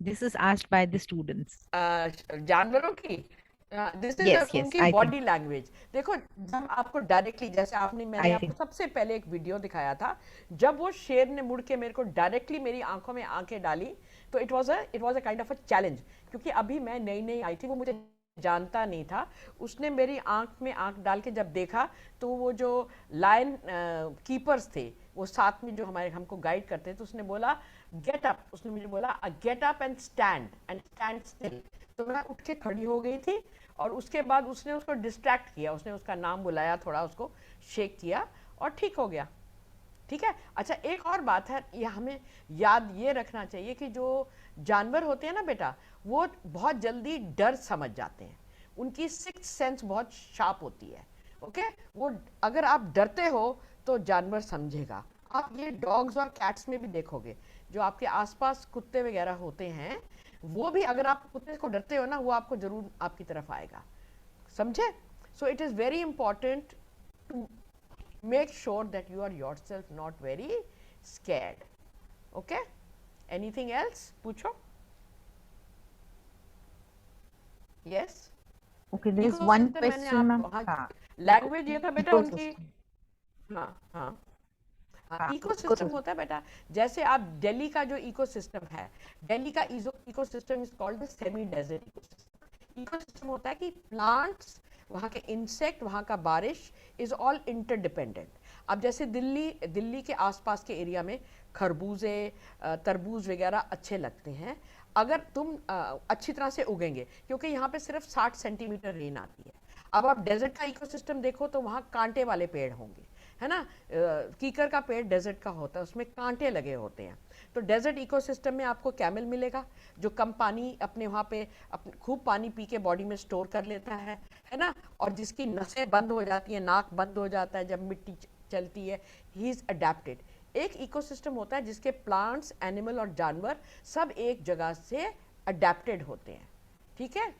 [SPEAKER 1] This is asked by the students.
[SPEAKER 2] जानवरों की, दिस इज
[SPEAKER 1] यस यस,
[SPEAKER 2] उनकी
[SPEAKER 1] आई थिंक
[SPEAKER 2] बॉडी लैंग्वेज। देखो, जब आपको डायरेक्टली, जैसे आपने, मैंने
[SPEAKER 1] आई
[SPEAKER 2] आपको
[SPEAKER 1] थिंक
[SPEAKER 2] सबसे पहले एक वीडियो दिखाया था, जब वो शेर ने मुड़ के मेरे को डायरेक्टली मेरी आंखों में आंखें डाली, तो it was a kind of a challenge, क्योंकि अभी मैं नई नई आई थी, वो मुझे जानता नहीं था। उसने मेरी आंख में आंख डाल के जब देखा, तो वो जो लायन कीपर्स थे, वो साथ में जो हमारे हमको गाइड करते थे, तो उसने बोला गेट अप, उसने मुझे बोला get up and stand still. तो मैं उठ के खड़ी हो गई थी, और उसके बाद उसने उसको डिस्ट्रैक्ट किया, उसने उसका नाम बुलाया, थोड़ा उसको शेक किया, और ठीक हो गया। ठीक है? अच्छा, एक और बात है, ये हमें याद ये रखना चाहिए कि जो जानवर होते हैं ना बेटा, वो बहुत जल्दी डर समझ जाते हैं, उनकी सिक्स्थ सेंस बहुत शार्प होती है। ओके, वो अगर आप डरते हो तो जानवर समझेगा। आप ये डॉग्स और कैट्स में भी देखोगे, जो आपके आसपास कुत्ते वगैरह होते हैं, वो भी अगर आप कुत्ते को डरते हो ना, वो आपको जरूर आपकी तरफ आएगा, समझे? So it is very important to make sure that you are yourself not very scared. Okay, anything else? Pucho. Yes.
[SPEAKER 1] Okay, there is one
[SPEAKER 2] ecosystem मैंने
[SPEAKER 1] क्वेश्चन मैम।
[SPEAKER 2] आप, हाँ,
[SPEAKER 1] हाँ,
[SPEAKER 2] लैंग्वेज ये था बेटा उनकी,
[SPEAKER 1] इकोसिस्टम
[SPEAKER 2] हाँ हाँ हाँ,
[SPEAKER 1] हाँ,
[SPEAKER 2] इकोसिस्टम होता है बेटा, जैसे आप दिल्ली का जो इकोसिस्टम है, दिल्ली का ecosystem is called the semi desert ecosystem. Ecosystem होता है कि प्लांट्स, वहाँ के इंसेक्ट, वहाँ का बारिश इज ऑल इंटरडिपेंडेंट। अब जैसे दिल्ली के आसपास के एरिया में खरबूजे, तरबूज वगैरह अच्छे लगते हैं अगर तुम अच्छी तरह से उगेंगे, क्योंकि यहाँ पे सिर्फ 60 सेंटीमीटर रेन आती है। अब आप डेजर्ट का इकोसिस्टम देखो तो वहाँ कांटे वाले पेड़ होंगे, है ना। कीकर का पेड़ डेजर्ट का होता है, उसमें कांटे लगे होते हैं। तो डेजर्ट इकोसिस्टम में आपको कैमल मिलेगा जो कम पानी अपने वहाँ पे खूब पानी पी के बॉडी में स्टोर कर लेता है ना, और जिसकी नसें बंद हो जाती हैं, नाक बंद हो जाता है जब मिट्टी चलती है, ही इज अडेप्टेड। एक इकोसिस्टम होता है जिसके प्लांट्स, एनिमल और जानवर सब एक जगह से अडेप्टेड होते हैं, ठीक है।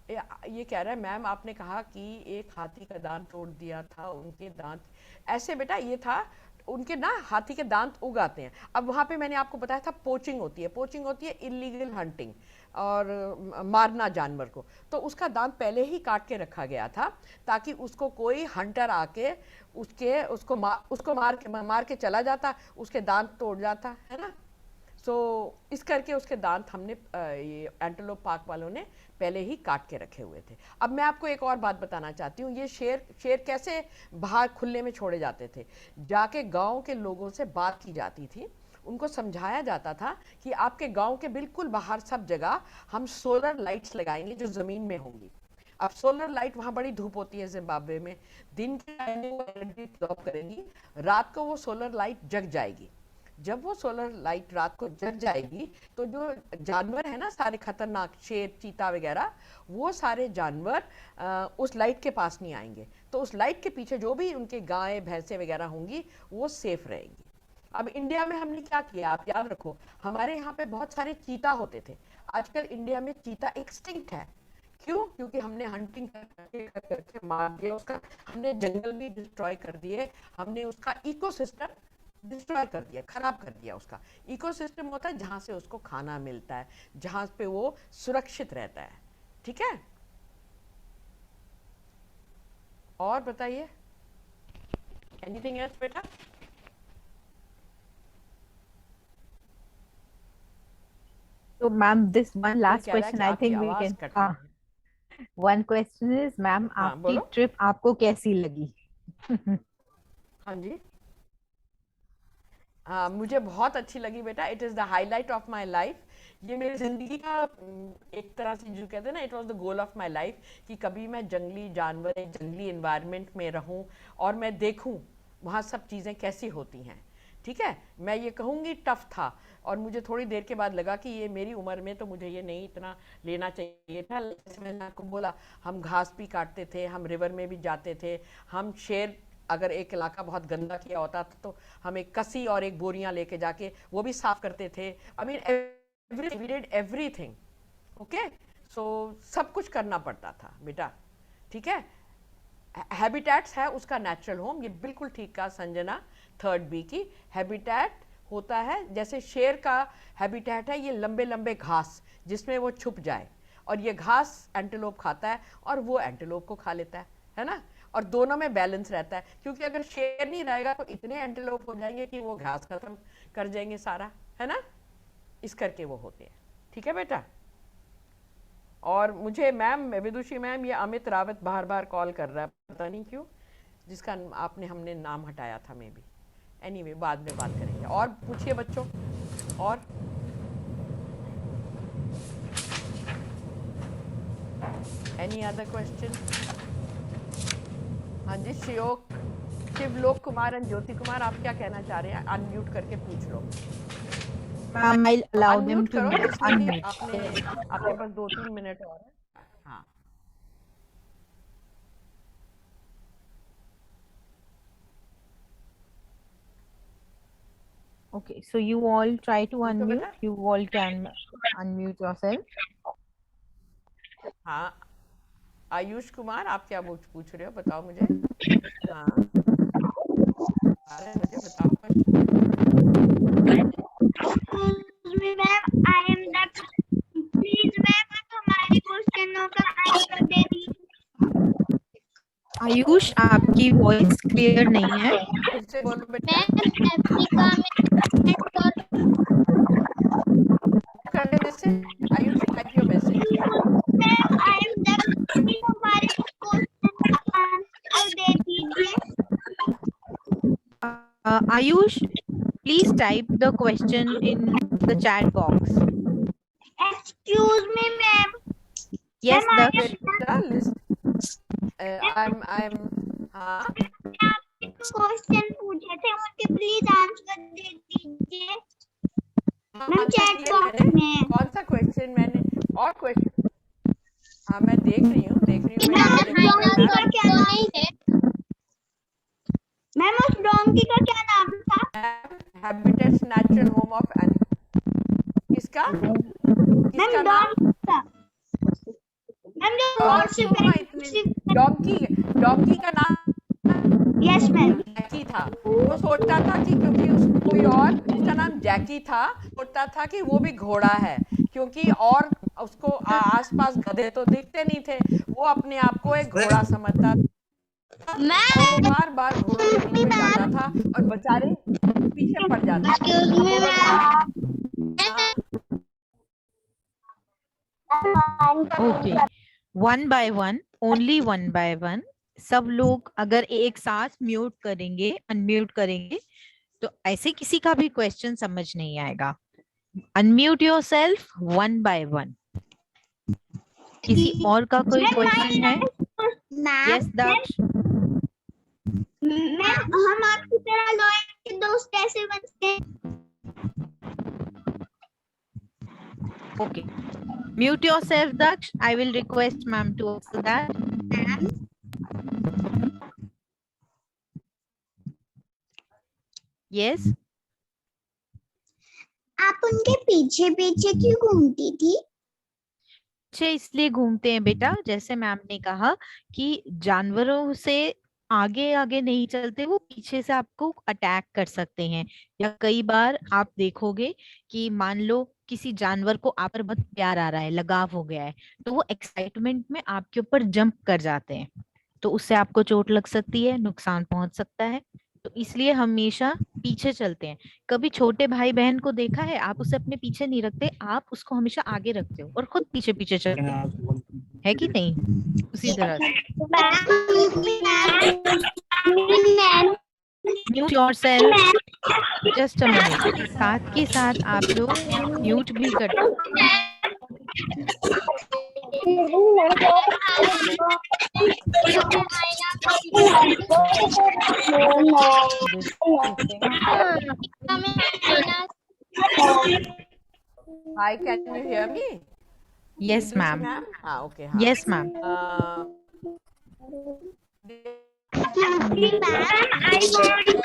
[SPEAKER 2] ये कह रहा है मैम, आपने कहा कि एक हाथी का दांत तोड़ दिया था, उनके दांत ऐसे, बेटा ये था उनके ना हाथी के दांत उगाते हैं। अब वहाँ पे मैंने आपको बताया था पोचिंग होती है, पोचिंग होती है इलीगल हंटिंग और मारना जानवर को। तो उसका दांत पहले ही काट के रखा गया था ताकि उसको कोई हंटर आके उसको मार के चला जाता, उसके दांत तोड़ जाता, है ना। सो इस करके उसके दांत हमने ये एंटेलोप पार्क वालों ने पहले ही काट के रखे हुए थे। अब मैं आपको एक और बात बताना चाहती हूँ, ये शेर कैसे बाहर खुले में छोड़े जाते थे। जाके गांव के लोगों से बात की जाती थी, उनको समझाया जाता था कि आपके गांव के बिल्कुल बाहर सब जगह हम सोलर लाइट्स लगाएंगे जो ज़मीन में होंगी। अब सोलर लाइट, वहाँ बड़ी धूप होती है जिम्बाब्वे में, दिन के टाइम में वो एनर्जी एब्जॉर्ब करेंगी, रात को वो सोलर लाइट जग जाएगी। जब वो सोलर लाइट रात को जग जाएगी तो जो जानवर है ना सारे खतरनाक, शेर, चीता वगैरह, वो सारे जानवर उस लाइट के पास नहीं आएंगे। तो उस लाइट के पीछे जो भी उनके गाय भैंसे वगैरह होंगी वो सेफ रहेंगी। अब इंडिया में हमने क्या किया, आप याद रखो, हमारे यहाँ पे बहुत सारे चीता होते थे। आजकल इंडिया में चीता एक्सटिंक्ट है। क्यों? क्योंकि हमने हंटिंग करके मार दिया उसका, हमने जंगल भी डिस्ट्रॉय कर दिए, हमने उसका इकोसिस्टम डिस्ट्रॉय कर दिया, खराब कर दिया। उसका इकोसिस्टम होता है जहां से उसको खाना मिलता है, जहां पे वो सुरक्षित रहता है, ठीक है। और बताइए, एनीथिंग एल्स बेटा?
[SPEAKER 1] So, ma'am, this one
[SPEAKER 2] कोई
[SPEAKER 1] last
[SPEAKER 2] कह रहा है
[SPEAKER 1] question,
[SPEAKER 2] कि
[SPEAKER 1] I
[SPEAKER 2] आपकी
[SPEAKER 1] think we
[SPEAKER 2] आवाज
[SPEAKER 1] can.
[SPEAKER 2] कट रही है।
[SPEAKER 1] One question is, ma'am,
[SPEAKER 2] हाँ
[SPEAKER 1] आपकी
[SPEAKER 2] बोलो।
[SPEAKER 1] ट्रिप आपको कैसी लगी?
[SPEAKER 2] हाँ जी, हाँ मुझे बहुत अच्छी लगी बेटा। It is the highlight of my life. ये मेरी ज़िंदगी का एक तरह से जो कहते हैं ना, it was the goal of my life कि कभी मैं जंगली जानवर, एक जंगली इन्वायरमेंट में रहूं और मैं देखूं वहाँ सब चीज़ें कैसी होती हैं, ठीक है। मैं ये कहूँगी टफ था, और मुझे थोड़ी देर के बाद लगा कि ये मेरी उम्र में तो मुझे ये नहीं इतना लेना चाहिए था। जैसे मैंने आपको बोला, हम घास भी काटते थे, हम रिवर में भी जाते थे, हम शेर, अगर एक इलाका बहुत गंदा किया होता तो हम एक कसी और एक बोरियां लेके जाके वो भी साफ करते थे। I mean everything, we did everything, okay. So सब कुछ करना पड़ता था बेटा, ठीक है। हैबिटेट्स है उसका नेचुरल होम, ये बिल्कुल ठीक कहा संजना, थर्ड बी की हैबिटेट होता है। जैसे शेर का हैबिटेट है ये लंबे लंबे घास जिसमें वो छुप जाए, और ये घास एंटेलोप खाता है और वो एंटेलोप को खा लेता है ना। और दोनों में बैलेंस रहता है, क्योंकि अगर शेर नहीं रहेगा तो इतने एंटेलोप हो जाएंगे कि वो घास खत्म कर जाएंगे सारा, है ना। इस करके वो होते हैं, ठीक है बेटा। और मुझे मैम, विदुषी मैम, ये अमित रावत बार बार कॉल कर रहा है, पता नहीं क्यों, जिसका हमने नाम हटाया था मे बी। एनीवे, बाद में बात करेंगे। और पूछिए बच्चों, और एनी अदर क्वेश्चन? हाँ जी, शिवलोक कुमार एंड ज्योति कुमार, आप क्या कहना चाह रहे हैं? अनम्यूट करके पूछ लो।
[SPEAKER 1] Ma'am, I'll allow them
[SPEAKER 2] unmute
[SPEAKER 1] to
[SPEAKER 2] करो, इसलिए कि
[SPEAKER 1] unmute.
[SPEAKER 2] आपके पास 2-3 मिनट और है। हाँ
[SPEAKER 1] Okay, so you all try to
[SPEAKER 2] पूछो
[SPEAKER 1] unmute.
[SPEAKER 2] बेटा।
[SPEAKER 1] You all can unmute yourself.
[SPEAKER 2] हाँ, आयुष कुमार, आप क्या पूछ रहे हो, बताओ मुझे। हाँ, आ रहा है मुझे, बताओ question.
[SPEAKER 3] Excuse me, ma'am. I am the. Please, ma'am, आप हमारे क्वेश्चनों का आंसर दे दीजिए।
[SPEAKER 1] आयुष, आपकी वॉइस क्लियर नहीं है।
[SPEAKER 2] फिर से बोलो बेटा।
[SPEAKER 3] अफ्रीका में और
[SPEAKER 2] कर ले message. Ayush, type your message.
[SPEAKER 3] Ma'am I am the हमारे क्वेश्चन आंसर दे दीजिए।
[SPEAKER 1] Ayush, please type the question in the chat box.
[SPEAKER 3] Excuse me ma'am.
[SPEAKER 1] Yes,
[SPEAKER 3] Ma'am,
[SPEAKER 1] Daksh.
[SPEAKER 2] बेटा लिस्ट I'm हाँ
[SPEAKER 3] क्वेश्चन पूछे थे उनके प्लीज आंसर दे दीजिए मैम
[SPEAKER 2] आंसर
[SPEAKER 3] चैट
[SPEAKER 2] दिए
[SPEAKER 3] बॉक्स
[SPEAKER 2] मैंने।
[SPEAKER 3] में।
[SPEAKER 2] कौन सा क्वेश्चन मैंने और क्वेश्चन? हाँ मैं देख रही हूँ
[SPEAKER 3] मैम
[SPEAKER 2] मैंने
[SPEAKER 3] उस
[SPEAKER 2] देखा
[SPEAKER 3] डोंकी का
[SPEAKER 2] मैम।
[SPEAKER 3] क्या नाम है? मैम उस डोंकी का क्या नाम था?
[SPEAKER 2] Habitats natural home of animal. किसका
[SPEAKER 3] मैम
[SPEAKER 2] किसका नाम?
[SPEAKER 3] डोंकी का। मैम जो और से
[SPEAKER 2] डोंकी का नाम
[SPEAKER 3] यस मैम।
[SPEAKER 2] जैकी था। वो सोचता था कि क्योंकि उसको कोई और, उसका नाम जैकी था, सोचता था कि वो भी घोड़ा है, क्योंकि और उसको आसपास गधे तो दिखते नहीं थे, वो अपने आप को एक घोड़ा समझता था और वो बार बार घोड़ों के बीच में जाता था और बेचारे पीछे पड़ जाते थे।
[SPEAKER 3] एक्सक्यूज मी
[SPEAKER 2] हाँ,
[SPEAKER 1] Okay. One by one, only one by one. सब लोग अगर एक साथ म्यूट करेंगे, अनम्यूट करेंगे, तो ऐसे किसी का भी क्वेश्चन समझ नहीं आएगा। Unmute yourself one by one. किसी और का कोई क्वेश्चन है? यस दक्ष।
[SPEAKER 3] मैम हम आपकी तरह लॉयर के दोस्त कैसे बनते हैं?
[SPEAKER 1] Okay. Mute yourself, Daksh. I will request ma'am to answer that. Yes.
[SPEAKER 3] आप उनके पीछे पीछे क्यों घूमती थी?
[SPEAKER 1] अच्छे इसलिए घूमते हैं बेटा, जैसे मैम ने कहा कि जानवरों से आगे आगे नहीं चलते, वो पीछे से आपको अटैक कर सकते हैं। या कई बार आप देखोगे कि मान लो किसी जानवर को आप पर बहुत प्यार आ रहा है, लगाव हो गया है, तो वो एक्साइटमेंट में आपके ऊपर जंप कर जाते हैं, तो उससे आपको चोट लग सकती है, नुकसान पहुंच सकता है। तो इसलिए हमेशा पीछे चलते हैं। कभी छोटे भाई बहन को देखा है, आप उसे अपने पीछे नहीं रखते, आप उसको हमेशा आगे रखते हो और खुद पीछे पीछे चलते हो, है कि नहीं? उसी तरह से mute yourself. Just a minute, साथ के साथ आप लोग म्यूट भी कर दो।
[SPEAKER 2] Hi, can you hear me?
[SPEAKER 1] Yes,
[SPEAKER 2] Vidushi
[SPEAKER 1] ma'am.
[SPEAKER 2] ma'am? हाँ, okay, हाँ.
[SPEAKER 1] Yes, ma'am.
[SPEAKER 3] Ma'am, I want to